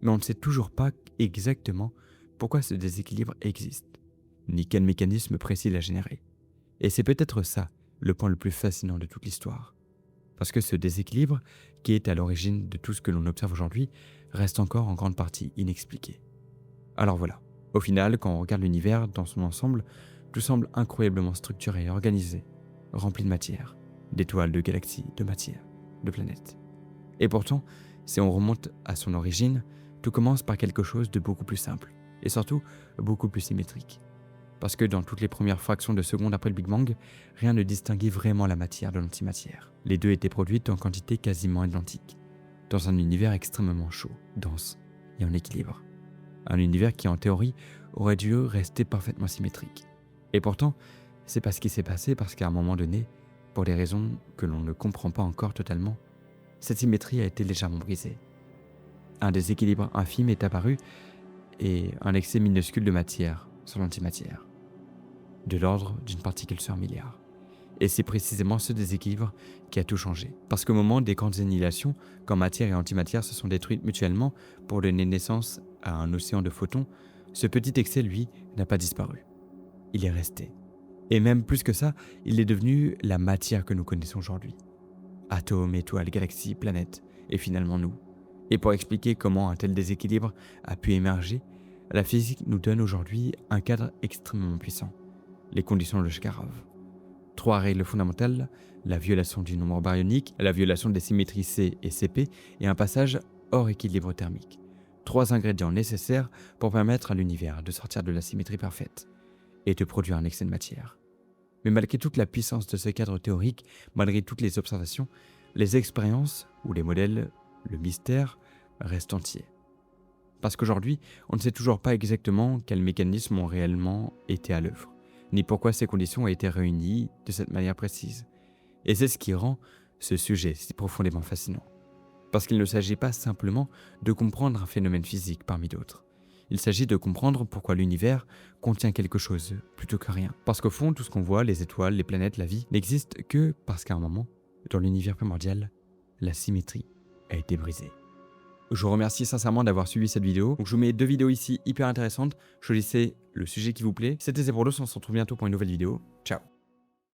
Mais on ne sait toujours pas exactement pourquoi ce déséquilibre existe, ni quel mécanisme précis l'a généré. Et c'est peut-être ça le point le plus fascinant de toute l'histoire. Parce que ce déséquilibre, qui est à l'origine de tout ce que l'on observe aujourd'hui, reste encore en grande partie inexpliqué. Alors voilà, au final, quand on regarde l'univers dans son ensemble, tout semble incroyablement structuré et organisé, rempli de matière, d'étoiles, de galaxies, de matière, de planètes. Et pourtant, si on remonte à son origine, tout commence par quelque chose de beaucoup plus simple, et surtout beaucoup plus symétrique. Parce que dans toutes les premières fractions de seconde après le Big Bang, rien ne distinguait vraiment la matière de l'antimatière. Les deux étaient produites en quantité quasiment identique, dans un univers extrêmement chaud, dense et en équilibre. Un univers qui en théorie aurait dû rester parfaitement symétrique. Et pourtant, c'est pas ce qui s'est passé parce qu'à un moment donné, pour des raisons que l'on ne comprend pas encore totalement, cette symétrie a été légèrement brisée. Un déséquilibre infime est apparu et un excès minuscule de matière sur l'antimatière, de l'ordre d'une particule sur un milliard. Et c'est précisément ce déséquilibre qui a tout changé. Parce qu'au moment des grandes annihilations, quand matière et antimatière se sont détruites mutuellement pour donner naissance à un océan de photons, ce petit excès, lui, n'a pas disparu. Il est resté. Et même plus que ça, il est devenu la matière que nous connaissons aujourd'hui. Atomes, étoiles, galaxies, planètes, et finalement nous. Et pour expliquer comment un tel déséquilibre a pu émerger, la physique nous donne aujourd'hui un cadre extrêmement puissant. Les conditions de Chakarov. 3 règles fondamentales, la violation du nombre baryonique, la violation des symétries C et CP et un passage hors équilibre thermique. 3 ingrédients nécessaires pour permettre à l'univers de sortir de la symétrie parfaite. et de produire un excès de matière. Mais malgré toute la puissance de ce cadre théorique, malgré toutes les observations, les expériences ou les modèles, le mystère reste entier. Parce qu'aujourd'hui, on ne sait toujours pas exactement quels mécanismes ont réellement été à l'œuvre, ni pourquoi ces conditions ont été réunies de cette manière précise. Et c'est ce qui rend ce sujet si profondément fascinant. Parce qu'il ne s'agit pas simplement de comprendre un phénomène physique parmi d'autres. Il s'agit de comprendre pourquoi l'univers contient quelque chose plutôt que rien. Parce qu'au fond, tout ce qu'on voit, les étoiles, les planètes, la vie, n'existe que parce qu'à un moment, dans l'univers primordial, la symétrie a été brisée. Je vous remercie sincèrement d'avoir suivi cette vidéo. Donc je vous mets 2 vidéos ici hyper intéressantes. Choisissez le sujet qui vous plaît. C'était Zebrolos, on se retrouve bientôt pour une nouvelle vidéo. Ciao.